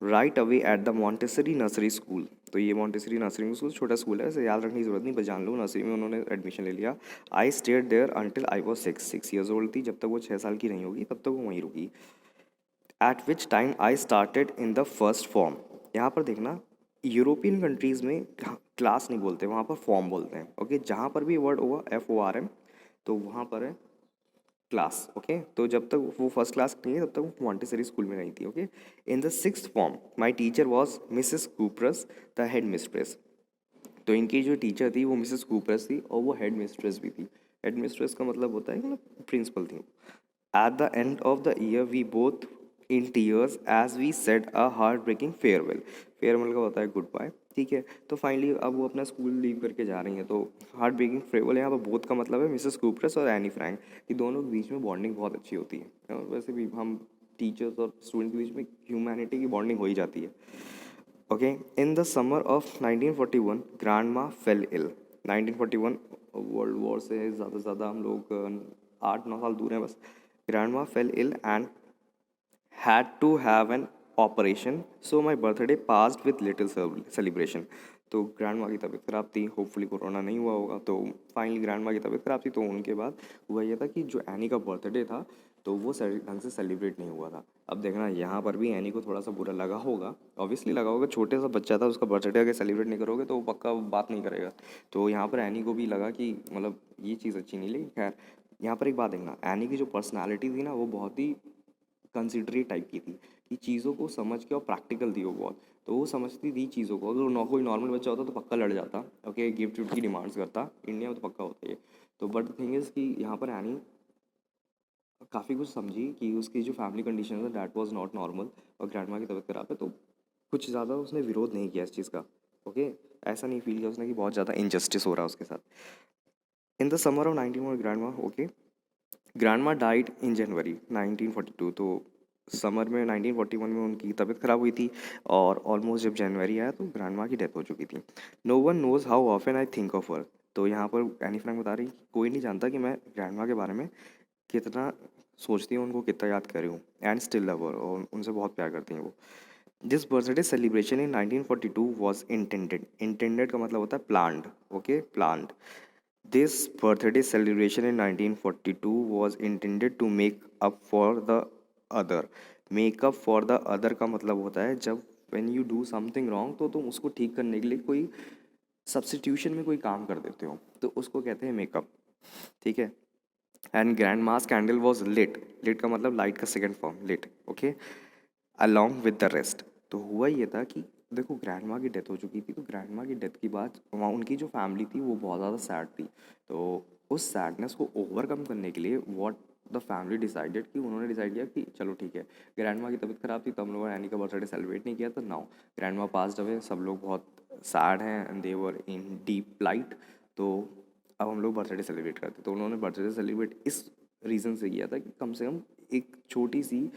right away at the Montessori nursery school. तो ये मॉन्टेसरी नर्सरी स्कूल छोटा स्कूल है, इसे याद रखने की जरूरत नहीं, बस जान लो नर्सरी में उन्होंने एडमिशन ले लिया। I stayed there until I was 6 years old थी, जब तक वो 6 साल की नहीं होगी तब तक वो वहीं रुकी। Eight which time I started in the first form. यहाँ पर देखना, यूरोपियन कंट्रीज़ में क्लास नहीं बोलते, वहाँ पर फॉर्म बोलते हैं। ओके, जहाँ पर भी वर्ड होगा FORM, तो वहाँ पर है क्लास। ओके, तो जब तक वो फर्स्ट क्लास नहीं है तब तक वो मॉन्टेसरी स्कूल में नहीं थी। Okay, in the sixth form my teacher was Mrs Kuperus, the headmistress. तो इनकी जो टीचर थी वो मिसेस कूपरस थी, और वो हेड मिस्ट्रेस भी थी। हेड मिस्ट्रेस का मतलब होता है मतलब प्रिंसिपल थी। At the end of the year we both in tears as we said a heart breaking farewell. Farewell का होता है गुड बाय। ठीक है, तो फाइनली अब वो अपना स्कूल लीव करके जा रही हैं, तो हार्ट ब्रेकिंग फेयरवेल यहाँ पर बोथ का मतलब है मिसेस कूपरस और एनी फ्रैंक, कि दोनों के बीच में बॉन्डिंग बहुत अच्छी होती है, और वैसे भी हम टीचर्स और स्टूडेंट के बीच में ह्यूमैनिटी की बॉन्डिंग हो ही जाती है। Okay, in the summer of 1941 grand माँ फेल इल। 1941 वर्ल्ड वॉर से ज़्यादा से ज़्यादा हम लोग 8-9 साल दूर हैं बस। Grandma fell ill and had to have an operation, so my birthday passed with little celebration। तो ग्रैंड माँ की तबीयत ख़राब थी, होपफुली कोरोना नहीं हुआ होगा, तो फाइनली ग्रैंड माँ की तबीयत ख़राब थी, तो उनके बाद हुआ ये था कि जो एनी का बर्थडे था तो वो ढंग से सेलिब्रेट नहीं हुआ था। अब देखना, यहाँ पर भी एनी को थोड़ा सा बुरा लगा होगा, ऑब्वियसली लगा होगा, छोटे सा बच्चा था, उसका बर्थडे अगर सेलिब्रेट नहीं करोगे तो वो पक्का बात नहीं करेगा। तो यहाँ पर एनी को भी लगा कि मतलब ये चीज़ अच्छी नहीं लगी। खैर, यहाँ पर एक बात देखना, एनी की जो पर्सनैलिटी थी ना वो बहुत ही कंसिडरेट टाइप की थी, कि चीज़ों को समझ के, और प्रैक्टिकल थी वो बहुत, तो वो समझती थी चीज़ों को। अगर कोई नॉर्मल बच्चा होता तो पक्का लड़ जाता, ओके, गिफ्ट विफ्ट की डिमांड्स करता, इंडिया में तो पक्का होता है। तो बट थिंग इज़ कि यहाँ पर एनी काफ़ी कुछ समझी कि उसकी जो फैमिली कंडीशन है दैट वाज नॉट नॉर्मल, और ग्रैंडमा की तबीयत खराब है, तो कुछ ज़्यादा उसने विरोध नहीं किया इस चीज़ का। ओके, ऐसा नहीं फील किया उसने कि बहुत ज़्यादा इनजस्टिस हो रहा है उसके साथ। In the summer of 19 grandma, okay, grandma died in January 1942। तो समर में 1941 में उनकी तबीयत ख़राब हुई थी, और ऑलमोस्ट जब जनवरी आया तो ग्रैंडमा की डेथ हो चुकी थी। No one knows how often I think of her. तो यहाँ पर एनी फ्रैंक बता रही, कोई नहीं जानता कि मैं ग्रैंडमा के बारे में कितना सोचती हैं उनको कितना याद कर रही हूँ, एंड स्टिल लव हर, और उनसे बहुत प्यार करती हैं वो। This birthday celebration in 1942 was intended, intended का मतलब होता है planned, okay, planned. This birthday celebration in 1942 was intended to make up for the other. Make up for the other का मतलब होता है जब when you do something wrong तो तुम उसको ठीक करने के लिए कोई सब्स्टिट्यूशन में कोई काम कर देते हो, तो उसको कहते हैं मेकअप, ठीक है। And grandma's candle was lit, lit का मतलब लाइट का second form, lit, okay, along with the rest. तो हुआ ये था कि देखो ग्रैंड माँ की डेथ हो चुकी थी, तो ग्रैंड माँ की डेथ के बाद वहाँ उनकी जो फैमिली थी वो बहुत ज़्यादा सैड थी। तो उस सैडनेस को ओवरकम करने के लिए व्हाट द फैमिली डिसाइडेड, कि उन्होंने डिसाइड किया कि चलो ठीक है, ग्रैंड माँ की तबीयत खराब थी तो हम लोगों ने एनी का बर्थडे सेलिब्रेट नहीं किया, तो नाउ ग्रैंड माँ पास्ड अवे, सब लोग बहुत सैड हैं and they were in deep light, तो अब हम लोग बर्थडे सेलिब्रेट करते। तो उन्होंने बर्थडे सेलिब्रेट इस रीज़न से किया था कि कम से कम एक छोटी सी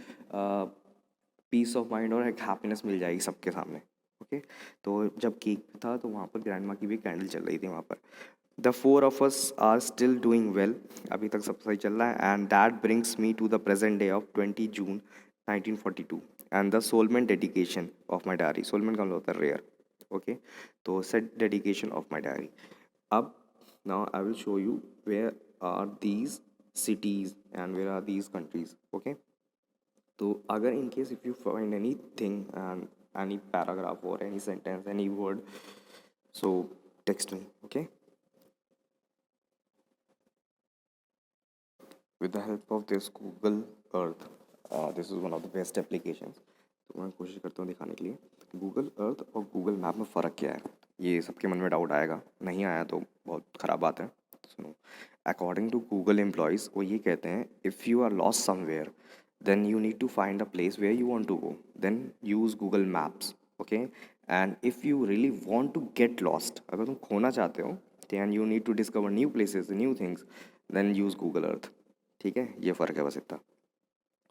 पीस ऑफ माइंड और एक हैप्पीनेस मिल जाएगी सबके सामने, ओके। तो जब केक था तो वहाँ पर ग्रैंड माँ की भी कैंडल चल रही थी वहाँ पर। The four of us are still doing well, अभी तक सब सही चल रहा है, and that brings me to the present day of 20 June 1942 and the solemn dedication of my diary. Solemn का मतलब होता है रेयर, ओके। तो set dedication of my diary. अब now I will show you where are these cities and where are these countries, okay। तो अगर इन case if you find anything and any paragraph और any sentence any word, so text me, okay, with the help of this Google Earth. This is one of the best application. तो मैं कोशिश करता हूँ दिखाने के लिए गूगल अर्थ और गूगल मैप में फ़र्क क्या है। ये सबके मन में डाउट आएगा, नहीं आया तो बहुत ख़राब बात है। सुनो, अकॉर्डिंग टू गूगल एम्प्लॉयज़ वो ये कहते हैं, if you are lost somewhere then you need to find a place where you want to go, then use Google Maps, okay। and if you really want to get lost, अगर तुम खोना चाहते हो, then you need to discover new places, new things, then use Google Earth, ठीक है। ये फ़र्क है बस इतना।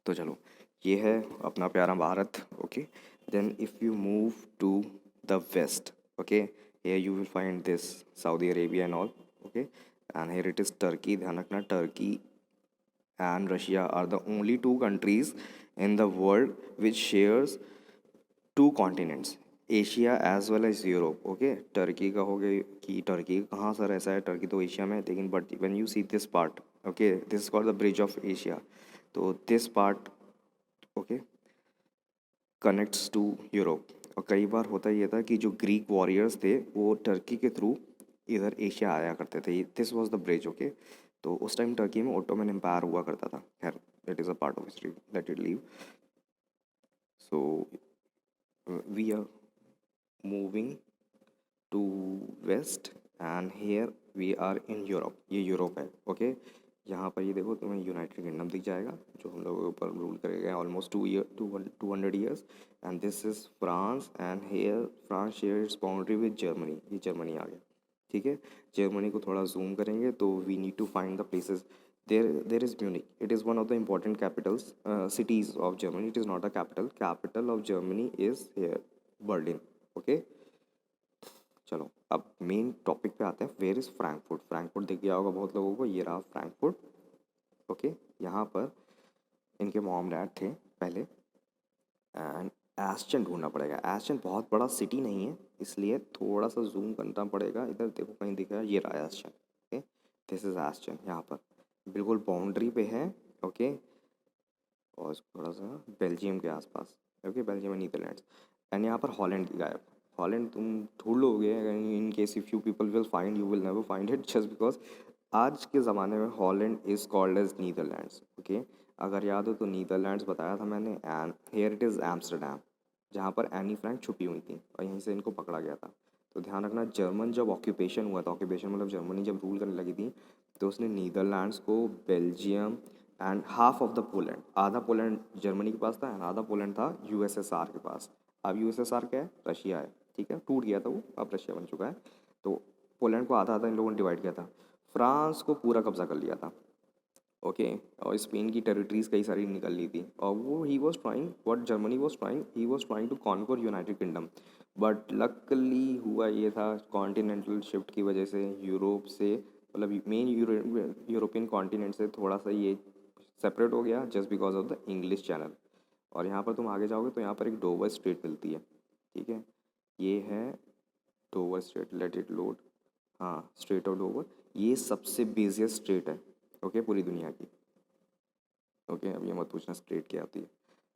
तो चलो, ये है अपना प्यारा Bharat, okay. Then if you move to the west, okay, here you will find this Saudi Arabia and all, okay, and here it is Turkey। ध्यान रखना, Turkey and Russia are the only two countries in the world which shares two continents, Asia as well as Europe, okay. Turkey का हो गया कि टर्की कहाँ सर ऐसा है, टर्की तो एशिया में है, लेकिन but when you see this part, okay, this is called the bridge of Asia. तो this part, okay, connects to Europe. और कई बार होता ये था कि जो ग्रीक वॉरियर्स थे वो टर्की के थ्रू इधर एशिया आया करते थे, this was the bridge, okay. तो उस टाइम टर्की में ओटोमन एम्पायर हुआ करता था, खैर it is a part of history, let it leave. So we are moving to west and here we are in Europe, ये यूरोप है, ओके। यहाँ पर ये देखो तुम्हें यूनाइटेड किंगडम दिख जाएगा जो हम लोगों के ऊपर रूल करेगा almost 200 years. And this is France and here France share its boundary with Germany, ये जर्मनी आ गया, ठीक है। जर्मनी को थोड़ा जूम करेंगे तो we need to find the places. There is Munich, it is one of the important capitals cities of Germany, it is not a capital, capital of Germany is here Berlin, okay. चलो अब मेन टॉपिक पे आते हैं, वेयर इज़ फ्रैंकफर्ट। फ्रैंकफर्ट दिख गया होगा बहुत लोगों को, ये रहा फ्रैंकफर्ट, ओके। यहाँ पर इनके मॉम डैड थे पहले, एंड एस्टन ढूंढना पड़ेगा। एस्टन बहुत बड़ा सिटी नहीं है, इसलिए थोड़ा सा जूम करना पड़ेगा। इधर देखो कहीं दिख रहा है, ये रहा Aston, okay, this is Aston, यहाँ पर बिल्कुल बाउंड्री पे है, ओके। और थोड़ा सा बेल्जियम के आसपास, okay, Belgium and Netherlands. And यहाँ पर हॉलैंड की गायब, हॉलैंड तुम ढूंढ लोगे, in case if you people will find, you will never find it, just because आज के ज़माने में Holland is called as Netherlands, okay. अगर याद हो तो नीदरलैंड्स बताया था मैंने, and here it is Amsterdam, जहाँ पर एनी फ्रैंक छुपी हुई थी और यहीं से इनको पकड़ा गया था। तो ध्यान रखना, जर्मन जब ऑक्यूपेशन हुआ था, ऑक्यूपेशन मतलब जर्मनी जब रूल करने लगी थी, तो उसने नीदरलैंड्स को, Belgium and half of the Poland, आधा पोलैंड जर्मनी के पास था एंड आधा पोलैंड था यूएसएसआर के पास। अब यूएसएसआर क्या है, रशिया है, ठीक है, टूट गया था वो, अब रशिया बन चुका है। तो पोलैंड को आधा आधा इन लोगों ने डिवाइड किया था, फ्रांस को पूरा कब्जा कर लिया था, ओके। और स्पेन की टेरिटरीज कई सारी निकल ली थी, और वो he was trying what Germany was trying, he was trying to conquer United Kingdom. But luckily हुआ ये था, कॉन्टिनेंटल शिफ्ट की वजह से यूरोप से, मतलब मेन यूरोपियन कॉन्टिनेंट से थोड़ा सा ये सेपरेट हो गया just because of the English channel. और यहाँ पर तुम आगे जाओगे तो यहाँ पर एक डोवर स्ट्रेट मिलती है, ठीक है, ये है Dover straight, let it load. हाँ, स्ट्रेट ऑफ डोवर, ये सबसे बिजिएस्ट स्ट्रेट है, ओके, पूरी दुनिया की। ओके, अब ये मत पूछना स्ट्रेट क्या आती है,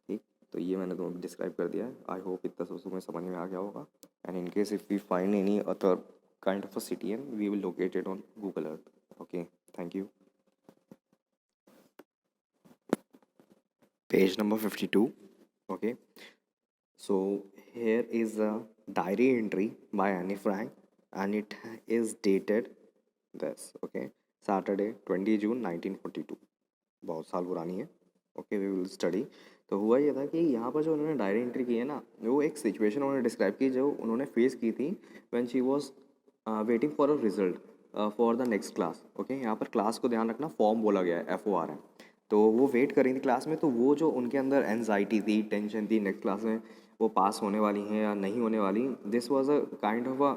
ठीक। तो ये मैंने तुम्हें डिस्क्राइब कर दिया है। आई होप इतना सब तुम्हें समझ में आ गया होगा। And in case if we find any other kind of a city and we will locate it on Google Earth. Okay, thank you. Page number 52. Okay, so here is a diary entry by Anne Frank and it is dated this, okay, Saturday 20 June 1942, बहुत साल पुरानी है। Okay, we will study. तो हुआ ये था कि यहाँ पर जो उन्होंने डायरी एंट्री की है ना, वो एक सिचुएशन उन्होंने डिस्क्राइब की जो उन्होंने फेस की थी when she was waiting for a result for the next class. Okay, यहाँ पर क्लास को ध्यान रखना, फॉर्म बोला गया है, FORM। तो वो वेट कर रही थी क्लास में, तो वो जो उनके अंदर एनजाइटी थी, टेंशन थी, नेक्स्ट क्लास में वो पास होने वाली हैं या नहीं होने वाली, this was a kind of a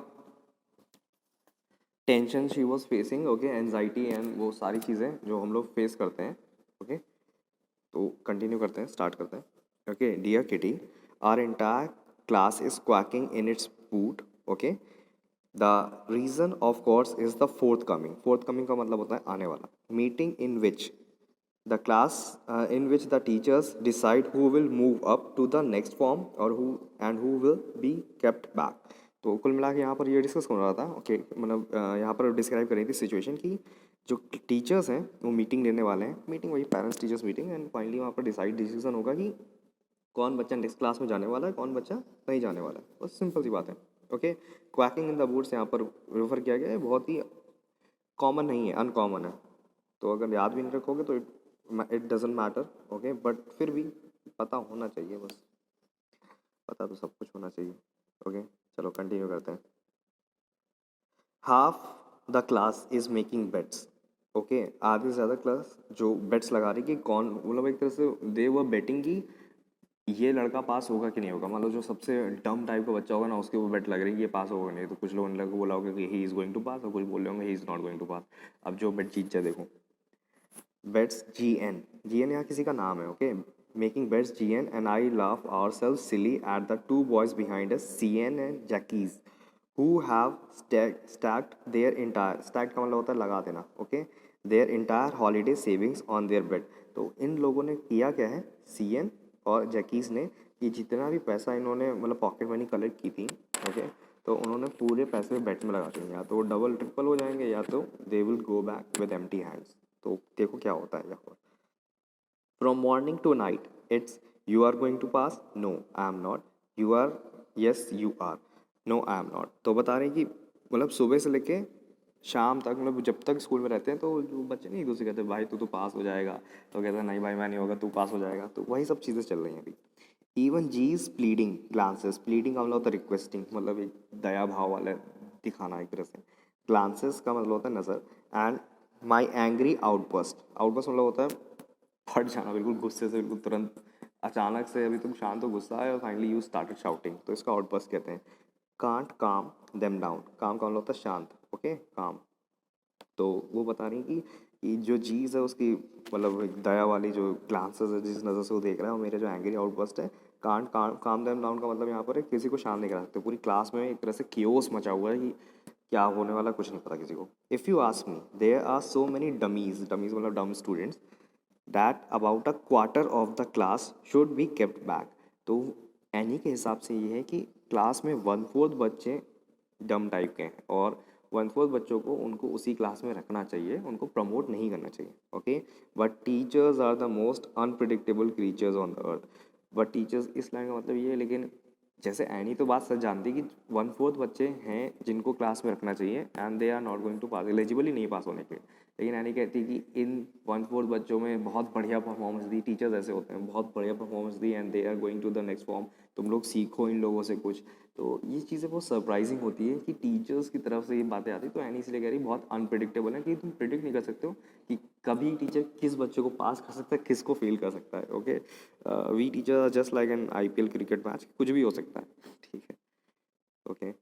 tension she was facing. Okay, anxiety and वो सारी चीज़ें जो हम लोग फेस करते हैं। ओके, तो कंटिन्यू करते हैं, स्टार्ट करते हैं। Okay, dear Kitty, our entire class is quaking in its boot. Okay, the reason of course is the forthcoming. Forthcoming का मतलब होता है आने वाला। Meeting in which the class in which the teachers decide who will move up to the next form or who will be kept back। तो कुल मिला के यहाँ पर ये डिस्कस हो रहा था। ओके, मतलब यहाँ पर डिस्क्राइब कर रही थी सिचुएशन की जो टीचर्स हैं वो मीटिंग लेने वाले हैं, मीटिंग वही parents teachers meeting, and finally वहाँ पर डिसीजन होगा कि कौन बच्चा नेक्स्ट क्लास में जाने वाला है, कौन बच्चा नहीं जाने वाला है। बस सिंपल सी बात है। Okay, quaking in the boots यहाँ पर रेफर किया गया है, बहुत ही कॉमन नहीं है, अनकॉमन है। तो अगर याद भी नहीं रखोगे तो it doesn't matter. Okay, but फिर भी पता होना चाहिए, बस पता तो सब कुछ होना चाहिए। ओके, चलो कंटिन्यू करते हैं। Half the class is making bets. Okay, आधे से ज़्यादा क्लास जो बेट्स लगा रही कि कौन, मतलब एक तरह से दे वर बेटिंग कि ये लड़का पास होगा कि नहीं होगा। मान लो जो सबसे डम टाइप का बच्चा होगा ना, उसके वो बेट लग रही है कि ये पास होगा नहीं। तो कुछ लोगों ने बोला होगा कि he is going to pass, और कुछ बोल रहे होंगे he is not going to pass. अब जो बेट जीत जाए, देखो, बेट्स GN यहाँ किसी का नाम है। Okay, making bets GN and I laugh our self silly at the two boys behind us, CN and Jackies, who have stacked their entire, stacked का मतलब होता है लगा देना। Okay, their entire holiday savings on their bed। तो इन लोगों ने किया क्या है, CN और जैकीज ने, कि जितना भी पैसा इन्होंने मतलब पॉकेट मनी कलेक्ट की थी, ओके, तो उन्होंने पूरे पैसे बेट में लगा दिए। या तो वो डबल ट्रिपल हो जाएंगे या तो they will go back with empty hands. तो देखो क्या होता है यहाँ पर। From morning to night it's, you are going to pass, no I am not, you are, yes you are, no I am not. तो बता रहे हैं कि मतलब सुबह से लेके शाम तक, मतलब जब तक स्कूल में रहते हैं तो जो बच्चे नहीं एक दूसरे कहते हैं भाई तू तो पास हो जाएगा, तो कहता है नहीं भाई मैं नहीं होगा, तू पास हो जाएगा। तो वही सब चीज़ें चल रही हैं अभी। Even G is pleading glances, pleading का मतलब होता है रिक्वेस्टिंग, मतलब एक दया भाव वाला दिखाना एक तरह से। ग्लांसेस का मतलब होता है नज़र। And my angry outburst, outburst मतलब होता है फट जाना, बिल्कुल गुस्से से, बिल्कुल तुरंत अचानक से, अभी तुम शांत हो, गुस्सा है और फाइनली यू स्टार्टेड शाउटिंग, तो इसका आउटबर्स्ट कहते हैं। कांट काम देम डाउन, काम का मतलब होता है शांत। ओके, काम। तो वो बता रही कि जो चीज़ है उसकी मतलब एक दया वाली जो ग्लांसेस है, जिस नज़र से वो देख रहा है, और मेरे जो एंग्री आउटबर्स्ट है, कांट काम देम डाउन का मतलब यहाँ पर है किसी को शांत नहीं करा सकते। पूरी क्लास में एक तरह से कियोस मचा हुआ है कि क्या होने वाला कुछ नहीं पता किसी को। If you ask me, there are so many dummies, dummies मतलब dumb students, that about a quarter of the class should be kept back. तो एनी के हिसाब से ये है कि क्लास में 1/4 बच्चे डम टाइप के हैं और 1/4 बच्चों को उनको उसी क्लास में रखना चाहिए, उनको प्रमोट नहीं करना चाहिए। Okay, but teachers are the most unpredictable creatures on the earth. But teachers इस लाइन का मतलब ये है, लेकिन जैसे एनी तो बात सच जानती है कि 1/4 बच्चे हैं जिनको क्लास में रखना चाहिए and they are not going to pass, eligible ही नहीं पास होने के। लेकिन एनी कहती है कि इन 1/4 बच्चों में बहुत बढ़िया परफॉर्मेंस दी, टीचर्स ऐसे होते हैं, बहुत बढ़िया परफॉर्मेंस दी and they are going to the next form, तुम लोग सीखो इन लोगों से कुछ। तो ये चीज़ें बहुत सरप्राइजिंग होती है कि टीचर्स की तरफ से ये बातें आती, तो एनी इसलिए कह रही बहुत अनप्रिडिक्टेबल है कि तुम प्रिडिक्ट नहीं कर सकते हो कि कभी टीचर किस बच्चे को पास कर सकता है, किसको फेल कर सकता है। Okay, we teacher just like an IPL cricket match, कुछ भी हो सकता है, ठीक है। Okay,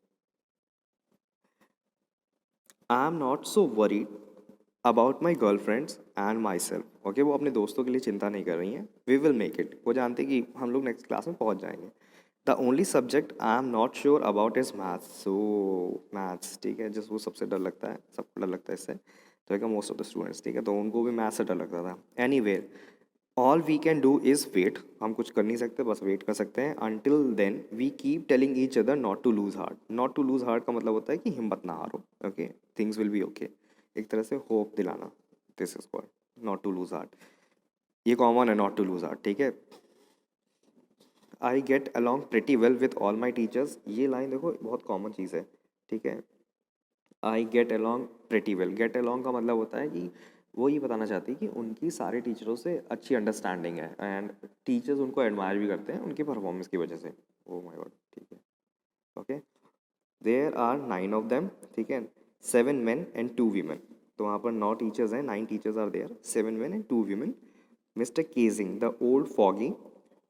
I am not so worried about my girlfriends and myself. Okay, वो अपने दोस्तों के लिए चिंता नहीं कर रही हैं। वी विल मेक इट, वो जानते कि हम लोग नेक्स्ट क्लास में पहुंच जाएंगे। The only subject I am not sure about is maths. So maths, ठीक है, जिस वो सबसे डर लगता है, सबको डर लगता है इससे, तो है मोस्ट ऑफ द स्टूडेंट्स, ठीक है, तो उनको भी मैथ्स से डर लगता था। Anyway, all we can do is wait, हम कुछ कर नहीं सकते, बस वेट कर सकते हैं। Until then we keep telling each other not to lose heart. Not to lose heart का मतलब होता है कि हिम्मत ना हारो। Okay, things will be okay, एक तरह से होप दिलाना, this is called not to lose heart. ये कॉमन है, नॉट टू लूज हार्ट, ठीक है। I get along pretty well with all my teachers, ये लाइन देखो बहुत कॉमन चीज़ है, ठीक है। I get along pretty well, get along का मतलब होता है कि वो ये बताना चाहती है कि उनकी सारे टीचरों से अच्छी अंडरस्टैंडिंग है, एंड टीचर्स उनको एडमायर भी करते हैं उनकी परफॉर्मेंस की वजह से। ओ माय गॉड, ठीक है, okay. There are 9 of them, ठीक है, 7 men and 2 women। तो वहाँ पर 9 टीचर्स हैं, 9 teachers are there, 7 men and 2 women। Mr Keesing the old fogey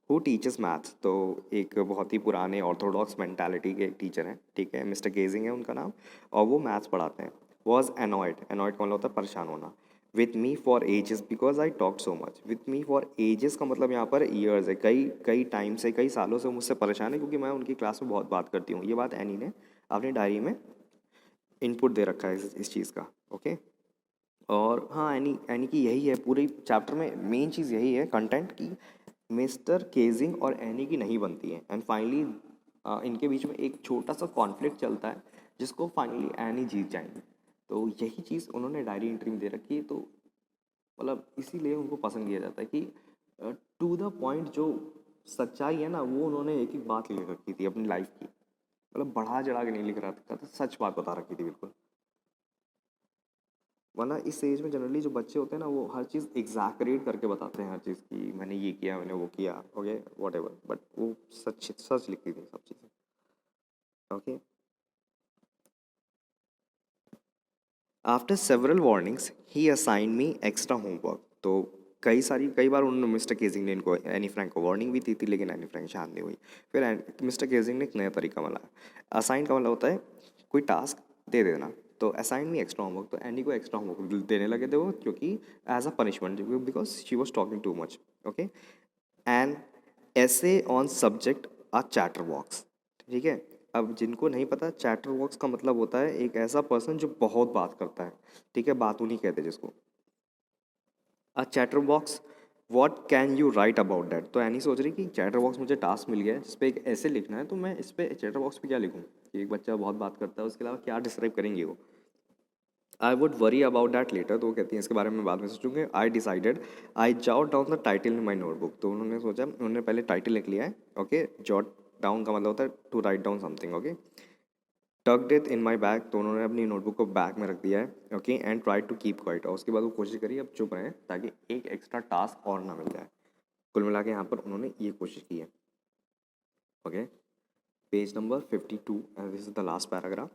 who teaches maths, तो एक बहुत ही पुराने ऑर्थोडॉक्स मेंटालिटी के टीचर हैं, ठीक है, मिस्टर केजिंग है उनका नाम, और वो मैथ्स पढ़ाते हैं। वॉज एनॉयड, एनॉयड का मतलब होता है परेशान होना। With me for ages because I talk so much. With me for ages का मतलब यहाँ पर ईयर्स है, कई कई टाइम से, कई सालों से मुझसे परेशान है क्योंकि मैं उनकी क्लास में बहुत बात करती हूँ। ये बात एनी ने अपनी डायरी में इनपुट दे रखा है इस चीज़ का, ओके। और हाँ, एनी एनी की यही है पूरे चैप्टर में, मेन चीज़ यही है कंटेंट की मिस्टर केजिंग और एनी की नहीं बनती है, एंड फाइनली इनके बीच में एक छोटा सा कॉन्फ्लिक्ट चलता है जिसको फाइनली एनी जीत जाएंगी। तो यही चीज़ उन्होंने डायरी एंट्री में दे रखी है, तो मतलब इसीलिए उनको पसंद किया जाता है कि टू द पॉइंट जो सच्चाई है ना, वो उन्होंने एक एक बात लिख रखी थी अपनी लाइफ की, मतलब बढ़ा चढ़ा के नहीं लिख रखा था, सच बात बता रखी थी बिल्कुल। वरना इस एज में जनरली जो बच्चे होते हैं ना, वो हर चीज़ एग्जैक्रेट करके बताते हैं, हर चीज़ की मैंने ये किया, मैंने वो किया, ओके वॉट एवर, बट वो सच सच लिखती थी सब चीज़ें, ओके। आफ्टर सेवरल वार्निंग्स ही असाइन मी एक्स्ट्रा होमवर्क। तो कई बार उन्होंने, मिस्टर केजिंग ने इनको, एनी फ्रैंक को वार्निंग भी दी थी, लेकिन एनी फ्रैंक शांत नहीं हुई। फिर मिस्टर केजिंग ने एक नया तरीका बनाया। असाइन का मतलब होता है कोई टास्क दे देना, तो असाइन मी एक्स्ट्रा होमवर्क, तो एनी को एक्स्ट्रा होमवर्क देने लगे थे वो, क्योंकि as a punishment, because she was talking too much, okay. An essay on subject a chatterbox, ठीक है। अब जिनको नहीं पता, चैटर बॉक्स का मतलब होता है एक ऐसा पर्सन जो बहुत बात करता है, ठीक है, बातूनी नहीं कहते जिसको। A chatterbox, what can you write about that. तो ऐनी सोच रही कि चैटर बॉक्स मुझे टास्क मिल गया है जिस पे एक ऐसे लिखना है, तो मैं इस पे चैटर बॉक्स पे क्या लिखूँ कि एक बच्चा बहुत बात करता है, उसके अलावा क्या डिस्क्राइब करेंगे वो। I would worry about that letter, तो वो कहती हैं इसके बारे में बाद में सोचूंगे। I decided I jot down the title in my notebook, तो उन्होंने सोचा, उन्होंने पहले टाइटल लिख लिया है, ओके। जॉट डाउन का मतलब होता है to write down something, okay. Tucked it in my bag, तो उन्होंने अपनी नोटबुक को बैग में रख दिया है, okay. And try to keep quiet, और उसके बाद वो कोशिश करी अब चुप रहें ताकि एक एक्स्ट्रा टास्क और ना मिल जाए। कुल मिला के यहाँ पर उन्होंने ये कोशिश की है, okay. Page number 52 and this is the last paragraph.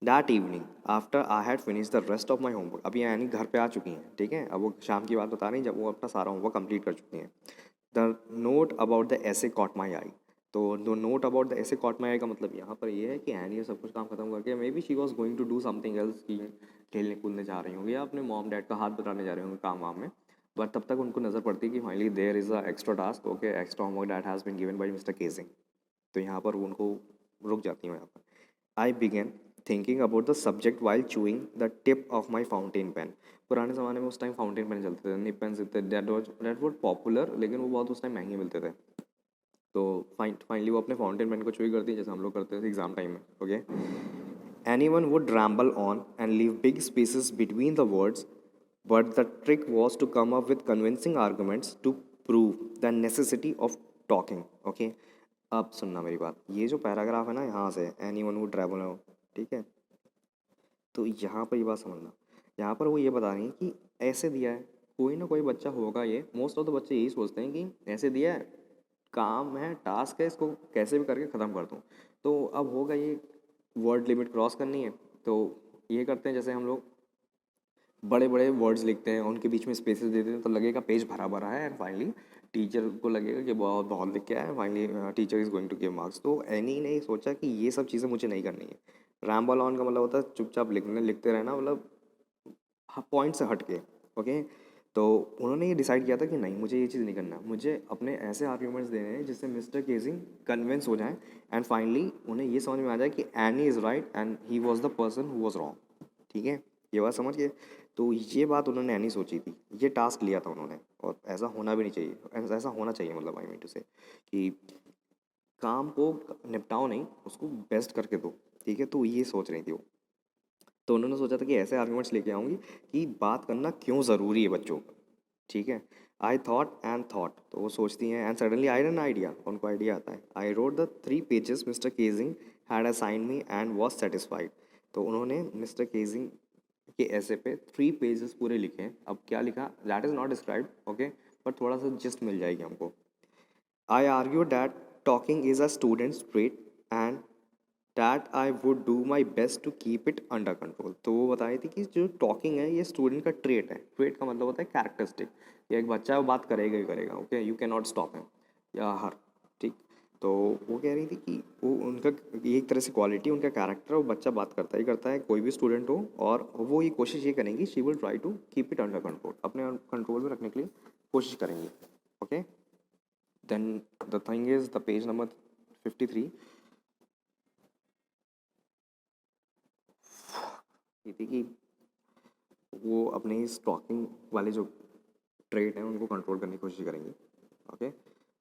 That evening after I had finish the rest of my homework, अभी यानी घर पे आ चुकी हैं, ठीक है, अब वो शाम की बात बता रही हैं जब वो अपना सारा होमवर्क कंप्लीट कर चुकी हैं। द नोट अबाउट द ऐसे कॉट माई आई, तो द नोट अबाउट द ऐसे कॉट माई आई का मतलब यहाँ पर ये है कि एनी ये सब कुछ काम खत्म करके maybe she was going to do something else, की खेलने कूदने जा रही होंगी या अपने मॉम डैड का हाथ बटाने जा रहे होंगे काम वाम में। बट तब तक उनको नज़र पड़ती है कि finally there is a extra task, okay, extra homework that has been given by Mr Keesing. तो यहाँ पर वो उनको रुक जाती हूँ यहाँ पर। I began thinking about the subject while chewing the tip of my fountain pen. पुराने ज़माने में उस टाइम फाउंटेन पेन चलते थे, निप पेन थे, दैट वॉज पॉपुलर, लेकिन वो बहुत उस टाइम महंगे मिलते थे। तो फाइनली वो अपने फाउंटेन पेन को चूई करती है जैसे हम लोग करते थे एग्जाम टाइम में, okay. Anyone would ramble on and leave big spaces between the words, but the trick was to come up with convincing arguments to prove the necessity of talking, okay. अब सुनना मेरी बात, ये जो पैराग्राफ है ना, यहाँ से any one would travel on, ठीक है, तो यहाँ पर ये बात समझना, यहाँ पर वो ये बता रही हैं कि ऐसे दिया है, कोई ना कोई बच्चा होगा, ये मोस्ट ऑफ द बच्चे यही सोचते हैं कि ऐसे दिया है, काम है, टास्क है, इसको कैसे भी करके ख़त्म कर दूँ। तो अब होगा ये, वर्ड लिमिट क्रॉस करनी है, तो ये करते हैं जैसे हम लोग बड़े बड़े वर्ड्स लिखते हैं, उनके बीच में स्पेसेस दे देते हैं, तो लगेगा पेज भरा भरा है, एंड फाइनली टीचर को लगेगा कि बहुत बहुत लिख के आया है, finally teacher is going to give marks. तो एनी ने सोचा कि ये सब चीज़ें मुझे नहीं करनी है। रैम्बल ऑन का मतलब होता है चुपचाप लिखने लिखते रहना, मतलब पॉइंट से हट के। ओके, तो उन्होंने ये डिसाइड किया था कि नहीं, मुझे ये चीज़ नहीं करना, मुझे अपने ऐसे आर्ग्यूमेंट्स देने हैं जिससे मिस्टर केजिंग कन्विंस हो जाए एंड फाइनली उन्हें ये समझ में आ जाए कि any is right and he was the person who was wrong. ठीक है, ये बात समझ गए। तो ये बात उन्होंने नहीं सोची थी, ये टास्क लिया था उन्होंने, और ऐसा होना भी नहीं चाहिए, ऐसा होना चाहिए, मतलब आई मीन टू से कि काम को निपटाओ नहीं, उसको बेस्ट करके दो। ठीक है, तो ये सोच रही थी वो। तो उन्होंने सोचा था कि ऐसे आर्गूमेंट्स लेके आऊँगी कि बात करना क्यों ज़रूरी है बच्चों का। ठीक है, आई थॉट एंड थॉट, तो वो सोचती हैं and suddenly I an idea, उनको आइडिया आता है। I wrote the 3 pages Mr Keesing had assign me and was satisfied. तो उन्होंने मिस्टर केजिंग के ऐसे पे 3 पेजेस पूरे लिखे हैं। अब क्या लिखा that is not describe, okay, पर थोड़ा सा जस्ट मिल जाएगी हमको। I argue that talking is a student's trait and that I would do my best to keep it under control। तो वो बता रही थी कि जो टॉकिंग है ये स्टूडेंट का ट्रेट है। ट्रेट का मतलब होता है कैरेक्टरिस्टिक, कि एक बच्चा है वो बात करेगा ही करेगा, okay, you can not stop him या हर। ठीक, तो वो कह रही थी कि वो उनका ये एक तरह से क्वालिटी, उनका कैरेक्टर, वो बच्चा बात करता ही करता है, कोई भी स्टूडेंट हो, और वो ये कोशिश ये करेंगी, she will try to keep it under control, अपने कंट्रोल में रखने के लिए कोशिश करेंगी। Okay, then the thing is the page number 53 ये थी कि वो अपने इस टॉकिंग वाले जो ट्रेट हैं उनको कंट्रोल करने की कोशिश करेंगी। Okay,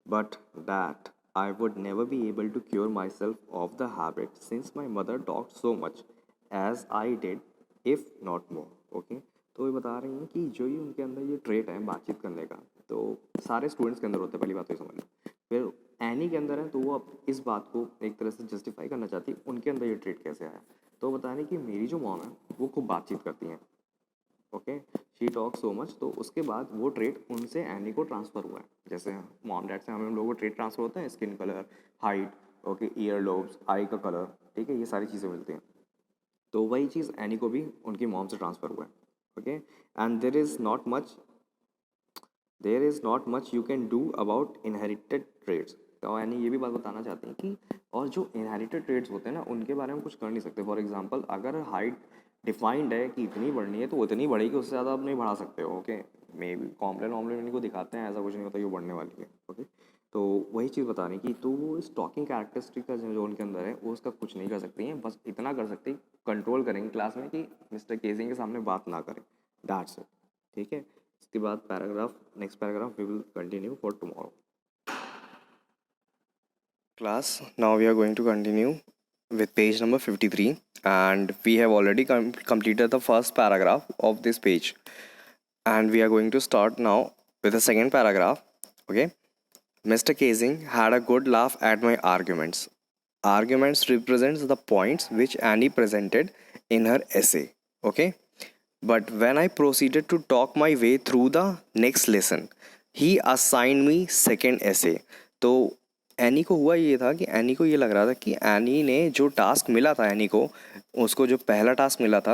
but that I would never be able to cure myself of the habit since my mother talked so much as I did if not more. Okay, तो ये बता रही हैं कि जो ये उनके अंदर ये ट्रेट है बातचीत करने का, तो सारे स्टूडेंट्स के अंदर होता है, पहली बात तो ये समझ लें। फिर एनी के अंदर है, तो वो अब इस बात को एक तरह से जस्टिफाई करना चाहती है उनके अंदर ये ट्रेट कैसे आया। तो बता रही कि मेरी जो मॉम है वो खूब बातचीत करती हैं। Okay, she talk so much, तो उसके बाद वो ट्रेट उनसे एनी को ट्रांसफ़र हुआ है। जैसे मॉम डैड से हम लोगों को ट्रेट ट्रांसफ़र होता है, skin colour, height, okay, ear lobes, eye का कलर, ठीक है, ये सारी चीज़ें मिलती हैं। तो वही चीज़ एनी को भी उनकी मॉम से ट्रांसफ़र हुआ है। Okay, and there is not much you can do about inherited traits. तो यानी ये भी बात बताना चाहते हैं कि और जो इनहेरिटेड ट्रेड्स होते हैं ना उनके बारे में कुछ कर नहीं सकते। फॉर एग्जांपल अगर हाइट डिफाइंड है कि इतनी बढ़नी है तो उतनी बढ़ेगी, उससे ज़्यादा आप नहीं बढ़ा सकते हो। ओके, मे बी कॉम्प्लेन वॉम्प्लेन इनको दिखाते हैं, ऐसा कुछ नहीं होता कि वो बढ़ने वाली है। ओके, तो वही चीज़ बता रही कि तो वो इस टॉकिंग कैरेक्टरिस्टिक का जो उनके अंदर है वो उसका कुछ नहीं कर सकती हैं, बस इतना कर सकती, कंट्रोल करेंगे क्लास में कि मिस्टर केजिंग के सामने बात ना करें, दैट्स इट। ठीक है, इसके बाद paragraph, next paragraph we will continue for tomorrow. Class, now we are going to continue with page number 53 and we have already completed the first paragraph of this page and we are going to start now with the second paragraph. Okay, Mr. Casing had a good laugh at my arguments. Arguments represents the points which Annie presented in her essay. Okay, but when I proceeded to talk my way through the next lesson, he assigned me second essay. तो एनी को हुआ ये था कि एनी को ये लग रहा था कि एनी ने जो टास्क मिला था एनी को, उसको जो पहला टास्क मिला था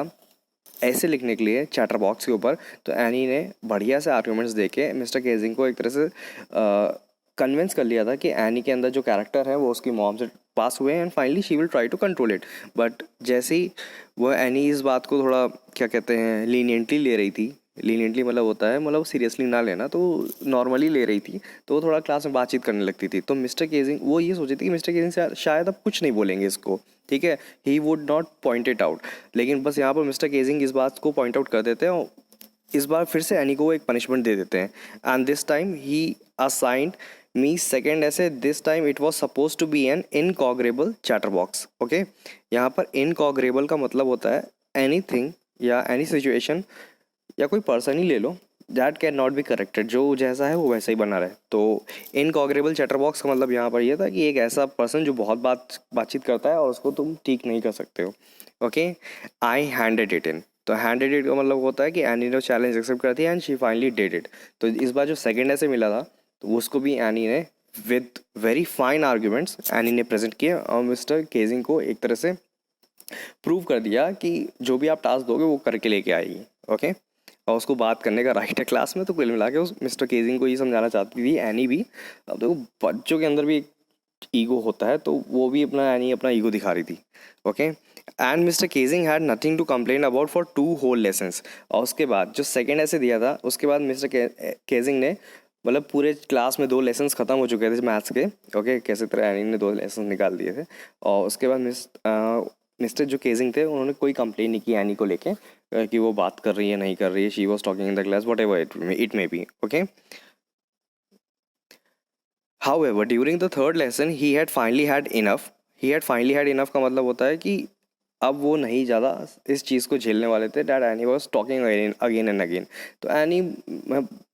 ऐसे लिखने के लिए चैटर बॉक्स के ऊपर, तो एनी ने बढ़िया से आर्ग्यूमेंट्स देके मिस्टर केजिंग को एक तरह से कन्विंस कर लिया था कि एनी के अंदर जो कैरेक्टर है वो उसकी मॉम से पास हुए and finally she will try to control it. But जैसे ही वह एनी इस बात को थोड़ा क्या कहते हैं लीनियंटली ले रही थी, लीनियंटली मतलब होता है मतलब सीरियसली ना लेना, तो नॉर्मली ले रही थी, तो वो थोड़ा क्लास में बातचीत करने लगती थी। तो मिस्टर केजिंग वो ये सोची थी कि मिस्टर केजिंग शायद अब कुछ नहीं बोलेंगे इसको, ठीक है, he would not point it out. लेकिन बस यहाँ पर मिस्टर केजिंग इस बात को पॉइंट आउट कर देते हैं और इस बार फिर से एनी को एक पनिशमेंट दे देते हैं and this time he assigned me second essay. This time it was suppose to be an incorrigible chatterbox. Okay, यहाँ पर इनकॉग्रेबल का मतलब होता है एनीथिंग या एनी सिचुएशन या कोई पर्सन ही ले लो that can not be corrected, जो जैसा है वो वैसा ही बना रहे। तो इनकॉग्रेबल चैटर बॉक्स का मतलब यहाँ पर ये था कि एक ऐसा पर्सन जो बहुत बातचीत करता है और उसको तुम ठीक नहीं कर सकते हो। Okay, I handed it in, तो हैंडेड इट का मतलब होता है कि एनी ने चैलेंज एक्सेप्ट कर दिया and she finally did it. तो इस बार जो सेकंड ऐसे मिला था तो उसको भी एनी ने with very fine arguments any ने प्रेजेंट किया और मिस्टर केजिंग को एक तरह से प्रूव कर दिया कि जो भी आप टास्क दोगे वो करके लेके आएगी। ओके, और उसको बात करने का राइट है क्लास में। तो कुल मिला के उस मिस्टर केजिंग को ये समझाना चाहती थी एनी भी। अब देखो बच्चों के अंदर भी एक ईगो होता है, तो वो भी अपना एनी अपना ईगो दिखा रही थी। Okay, and Mr Keesing had nothing to complain about for 2 whole lessons। और उसके बाद जो सेकेंड ऐसे दिया था, उसके बाद मिस्टर केजिंग ने मतलब पूरे क्लास में 2 लेसन्स ख़त्म हो चुके थे मैथ्स के। ओके, कैसे तरह एनी ने 2 लेसन निकाल दिए थे। और उसके बाद मिस्टर जो केजिंग थे उन्होंने कोई कंप्लेन नहीं की एनी को लेके कि वो बात कर रही है नहीं कर रही है, she was talking in the class, what ever it may be. Okay, however during the third lesson he had finally had enough। he had finally had enough का मतलब होता है कि अब वो नहीं ज़्यादा इस चीज़ को झेलने वाले थे। That any was talking again and again. तो एनी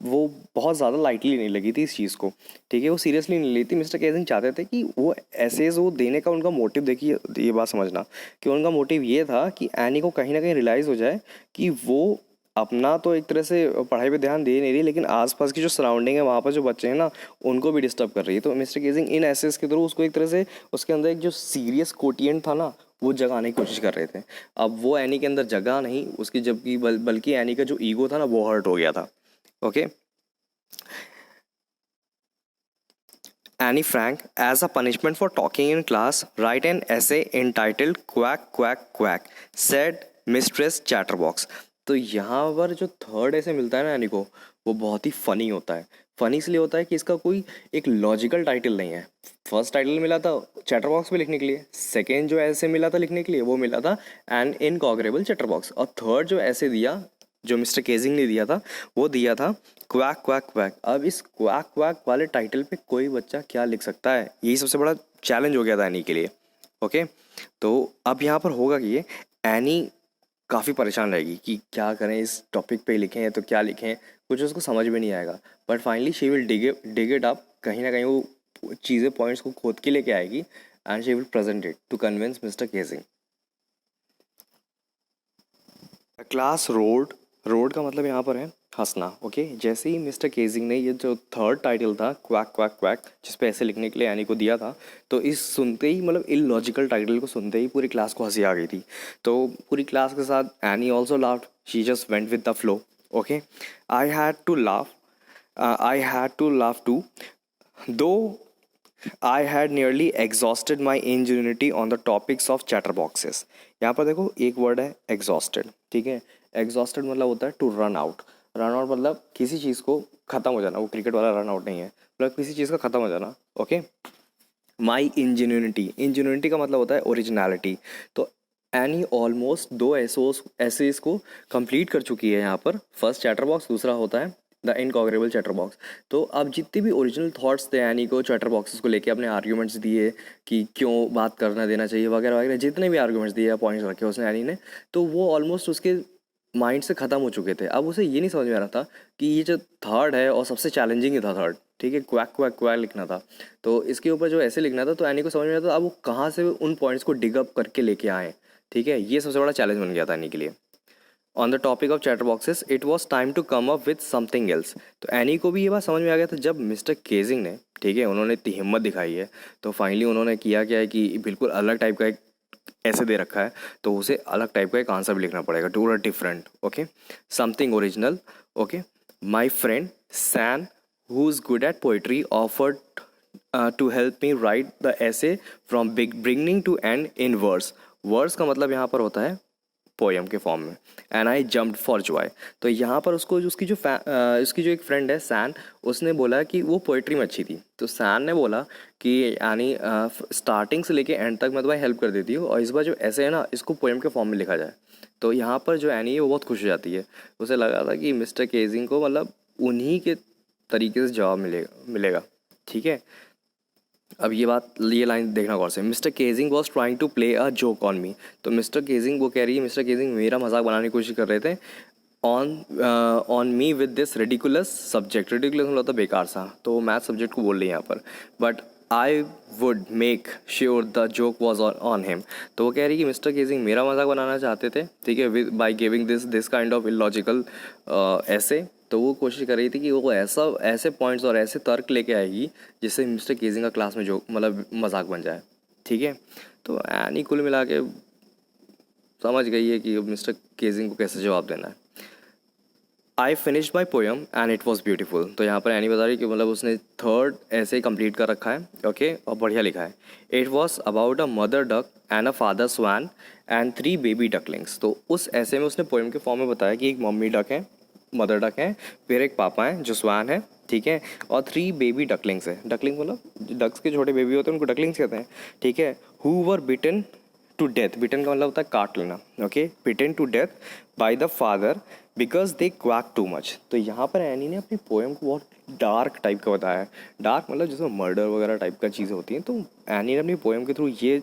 वो बहुत ज़्यादा लाइटली नहीं लगी थी इस चीज़ को, ठीक है, वो सीरियसली नहीं ली थी। मिस्टर केजिंग चाहते थे कि वो एसेज वो देने का उनका मोटिव, देखिए ये बात समझना कि उनका मोटिव ये था कि एनी को कहीं ना कहीं रियलाइज़ हो जाए कि वो अपना तो एक तरह से पढ़ाई पे ध्यान दे नहीं रही, लेकिन आसपास की जो सराउंडिंग है वहाँ पर जो बच्चे हैं ना उनको भी डिस्टर्ब कर रही है। तो मिस्टर केजिंग इन एसेस के थ्रू उसको एक तरह से उसके अंदर एक जो सीरियस कोटियंट था ना वो जगाने की कोशिश कर रहे थे। अब वो एनी के अंदर जगह नहीं उसकी, जबकि बल्कि एनी का जो ईगो था ना वो हर्ट हो गया था। Okay, Annie Frank, as a punishment for talking in class, write an essay entitled Quack Quack Quack, said Mistress Chatterbox। तो यहाँ पर जो थर्ड ऐसे मिलता है ना एनी को, वो बहुत ही फ़नी होता है। फ़नी इसलिए होता है कि इसका कोई एक लॉजिकल टाइटल नहीं है। फर्स्ट टाइटल मिला था चैटरबॉक्स में लिखने के लिए, सेकेंड जो ऐसे मिला था लिखने के लिए वो मिला था एन इनकॉग्रेबल चैटरबॉक्स, और थर्ड जो ऐसे दिया जो मिस्टर केजिंग ने दिया था वो दिया था क्वैक क्वैक क्वैक। अब इस क्वैक क्वैक वाले टाइटल पे कोई बच्चा क्या लिख सकता है, यही सबसे बड़ा चैलेंज हो गया था एनी के लिए। ओके, तो अब यहाँ पर होगा कि ये एनी काफ़ी परेशान रहेगी कि क्या करें, इस टॉपिक पे लिखें तो क्या लिखें, कुछ उसको समझ में नहीं आएगा। But finally she will dig it up, कहीं ना कहीं वो चीज़ें पॉइंट्स को खोद के लेके आएगी and she will present it to convince Mr Keesing. Class roared, roared का मतलब यहाँ पर है हंसना। ओके, जैसे ही मिस्टर केजिंग ने ये जो थर्ड टाइटल था क्वैक क्वैक क्वैक जिस पे ऐसे लिखने के लिए एनी को दिया था, तो इस सुनते ही मतलब इलॉजिकल टाइटल को सुनते ही पूरी क्लास को हंसी आ गई थी। तो पूरी क्लास के साथ Anne also laughed, she just went with the flow. Okay, I had to laugh, I had to laugh too, though I had nearly exhausted my ingenuity on the topics of chatterboxes. यहाँ पर देखो एक वर्ड है एग्जॉस्टेड, ठीक है। एग्जॉस्टेड मतलब होता है to run out. Run out मतलब किसी चीज़ को ख़त्म हो जाना, वो क्रिकेट वाला रन आउट नहीं है, मतलब किसी चीज़ का ख़त्म हो जाना। ओके, माई इंजन्यूनिटी, इंजन्यूनिटी का मतलब होता है ओरिजिनलिटी। तो एनी ऑलमोस्ट 2 ऐसे इसको कंप्लीट कर चुकी है यहाँ पर। फर्स्ट चैटर बॉक्स, दूसरा होता है द इनकॉग्रेबल चैटर बॉक्स। तो अब जितने भी ओरिजिनल थॉट्स थे एनी को चैटर बॉक्सेस को लेके, अपने आर्ग्यूमेंट्स दिए कि क्यों बात करना देना चाहिए वगैरह वगैरह, जितने भी आर्ग्यूमेंट्स दिए या पॉइंट्स रखे उसने एनी ने, तो वो ऑलमोस्ट उसके माइंड से ख़त्म हो चुके थे। अब उसे ये नहीं समझ में आ रहा था कि ये जो थर्ड है और सबसे चैलेंजिंग ही था थर्ड, ठीक है, क्वैक क्वैक क्वैक लिखना था। तो इसके ऊपर जो ऐसे लिखना था, तो एनी को समझ में आता था अब वो कहाँ से उन पॉइंट्स को डिग अप करके लेके आए। ठीक है, ये सबसे बड़ा चैलेंज बन गया था एनी के लिए। On the topic of chatterboxes it was time to come up with something else. तो एनी को भी ये बात समझ में आ गया था जब मिस्टर केजिंग ने, ठीक है, उन्होंने इतनी हिम्मत दिखाई है, तो फाइनली उन्होंने किया क्या है कि बिल्कुल अलग टाइप का एक ऐसे दे रखा है, तो उसे अलग टाइप का एक आंसर भी लिखना पड़ेगा, too different. Okay, something original. Okay, my friend Sanne who is good at poetry offered to help me write the essay from beginning to end in verse. Verse का मतलब यहाँ पर होता है पोएम के फॉर्म में। And I jumped for Joy. तो यहाँ पर उसको उसकी जो एक फ्रेंड है सैन, उसने बोला कि वो पोइट्री में अच्छी थी। तो सैन ने बोला कि यानी स्टार्टिंग से लेके एंड तक मैं तुम्हारी हेल्प कर देती हूँ, और इस बार जो ऐसे है ना इसको पोएम के फॉर्म में लिखा जाए। तो यहाँ पर जो एनी है वो बहुत खुश हो जाती है। उसे लगा था कि मिस्टर केजिंग को मतलब उन्हीं के तरीके से जवाब मिलेगा। ठीक है, अब ये लाइन देखना गौर से। Mr Keesing was trying to play a joke on me. तो मिस्टर केजिंग, वो कह रही है मिस्टर केजिंग मेरा मजाक बनाने की कोशिश कर रहे थे on me with this ridiculous subject. Ridiculous मतलब होता है बेकार सा, तो मैथ सब्जेक्ट को बोल रही है यहाँ पर। But I would make sure the joke was on him. तो वो कह रही कि मिस्टर केजिंग मेरा मजाक बनाना चाहते थे, ठीक है, with by giving this kind of illogical ऐसे। तो वो कोशिश कर रही थी कि वो ऐसे पॉइंट्स और ऐसे तर्क लेके आएगी जिससे मिस्टर केजिंग का क्लास में जो मतलब मजाक बन जाए। ठीक है, तो एनी कुल मिला के समझ गई है कि मिस्टर केजिंग को कैसे जवाब देना है। I finished my poem and it was beautiful. तो यहाँ पर एनी बता रही कि मतलब उसने थर्ड ऐसे ही कंप्लीट कर रखा है, ओके, और बढ़िया लिखा है। It was about a mother duck and a father swan and 3 baby ducklings. तो उस ऐसे में उसने पोएम के फॉर्म में बताया कि एक मम्मी डक है, मदर डक है, फिर एक पापा है जो स्वान है, ठीक है, और 3 बेबी डकलिंग्स है। डकलिंग मतलब डक्स के छोटे बेबी होते हैं, उनको डकलिंग्स कहते हैं, ठीक है। Who were bitten to death, bitten का मतलब होता है काट लेना, okay, bitten to death by the father because they quack too much. तो यहाँ पर एनी ने अपनी पोएम को बहुत डार्क टाइप का बताया है। डार्क मतलब जिसमें मर्डर वगैरह टाइप का चीज़ें होती हैं। तो एनी ने अपनी पोएम के थ्रू ये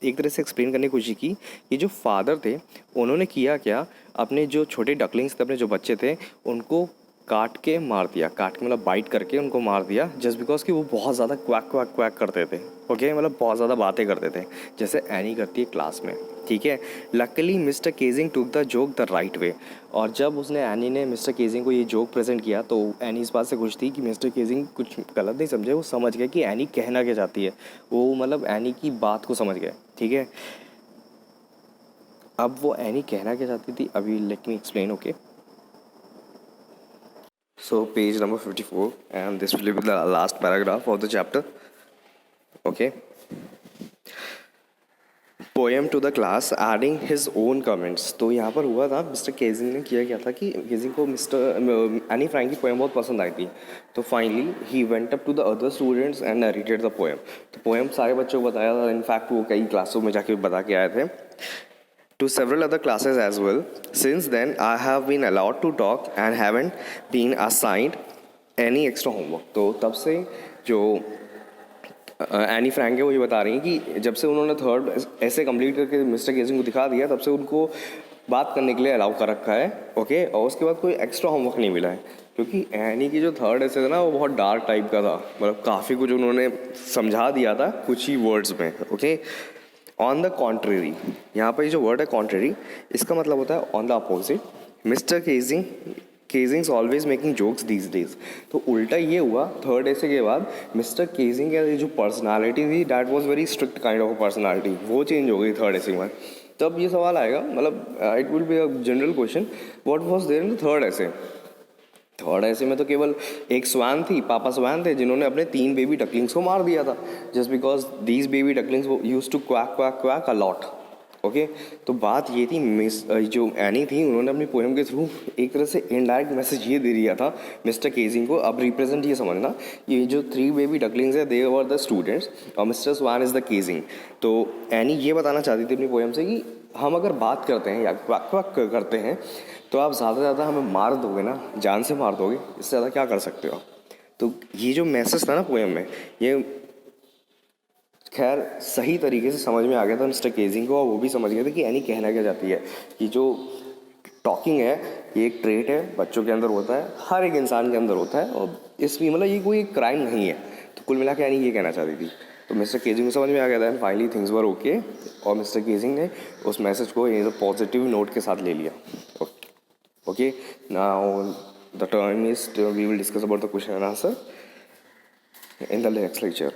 एक तरह से एक्सप्लेन करने की कोशिश की, ये जो फादर थे उन्होंने किया क्या, अपने जो छोटे डकलिंग्स थे, अपने जो बच्चे थे, उनको काट के मार दिया। काट के मतलब बाइट करके उनको मार दिया, जस्ट बिकॉज कि वो बहुत ज़्यादा क्वैक क्वैक क्वैक करते थे, ओके, मतलब बहुत ज़्यादा बातें करते थे, जैसे एनी करती है क्लास में, ठीक है। Luckily Mr Keesing took the joke the right way. और जब उसने एनी ने मिस्टर केजिंग को ये जोक प्रेजेंट किया तो एनी इस बात से खुश थी कि मिस्टर केजिंग कुछ गलत नहीं समझे, वो समझ गए कि एनी कहना क्या चाहती है, वो मतलब एनी की बात को समझ गए, ठीक है। अब वो एनी कहना क्या चाहती थी, अभी let me explain, okay. So page number 54, and this will be the last paragraph of the chapter. Okay. Poem to the class adding his own comments. तो यहाँ पर हुआ था, मिस्टर केजिंग ने किया क्या था कि केजिंग को मिस्टर एनी फ्रैंक की पोएम बहुत पसंद आई थी। तो finally he went up to the other students and narrated the poem. तो पोएम सारे बच्चों को बताया था, इनफैक्ट वो कई क्लासों में जाके बता के आए थे, to several other classes as well. Since then, I have been allowed to talk and haven't been assigned any extra homework. तो तब से जो एनी फ्रैंक है वो ये बता रही हैं कि जब से उन्होंने थर्ड ऐसे कंप्लीट करके मिस्टर केजिंग को दिखा दिया, तब से उनको बात करने के लिए अलाउ कर रखा है, ओके। और उसके बाद कोई एक्स्ट्रा होमवर्क नहीं मिला है, क्योंकि एनी की जो थर्ड ऐसे था ना वो बहुत डार्क टाइप का था, मतलब काफ़ी कुछ उन्होंने समझा दिया था कुछ ही वर्ड्स में, ओके। ऑन द कॉन्ट्रेरी, यहाँ पर ये जो वर्ड है कॉन्ट्रेरी, इसका मतलब होता है on the opposite. Mr Keesing's always making jokes these days. तो उल्टा ये हुआ थर्ड ऐसे के बाद, मिस्टर केजिंग की जो पर्सनालिटी थी that was very strict kind of personality, वो चेंज हो गई थर्ड ऐसे में। तब ये सवाल आएगा, मतलब it will be a general question, what was there in the third essay. Third essay में तो केवल एक स्वान थी, पापा स्वान थे, जिन्होंने अपने 3 बेबी डकलिंग्स को मार दिया था, just because these baby ducklings used to quack quack quack a lot, okay. तो बात ये थी, मिस जो एनी थी उन्होंने अपनी पोएम के थ्रू एक तरह से इनडायरेक्ट मैसेज ये दे दिया था मिस्टर केजिंग को। अब रिप्रेजेंट ये समझना, ये जो 3 बेबी डकलिंग्स है दे वर द स्टूडेंट्स और मिस्टर स्वान इज़ द केजिंग। तो एनी ये बताना चाहती थी अपनी पोएम से कि हम अगर बात करते हैं या क्वैक क्वैक करते हैं तो आप ज़्यादा से ज़्यादा हमें मार दोगे ना, जान से मार दोगे, इससे ज़्यादा क्या कर सकते हो आप। तो ये जो मैसेज था ना पोएम में, ये खैर सही तरीके से समझ में आ गया था मिस्टर केजिंग को, और वो भी समझ गए थे कि एनी कहना क्या चाहती है। कि जो टॉकिंग है ये एक ट्रेट है, बच्चों के अंदर होता है, हर एक इंसान के अंदर होता है, और इसमें मतलब ये कोई क्राइम नहीं है। तो कुल मिला के एनी ये कहना चाहती थी। तो मिस्टर केजिंग को समझ में आ गया था, and finally things were okay, और मिस्टर केजिंग ने उस मैसेज को ये पॉजिटिव नोट के साथ ले लिया। Okay, now the time is we will discuss about the question and answer in the next lecture.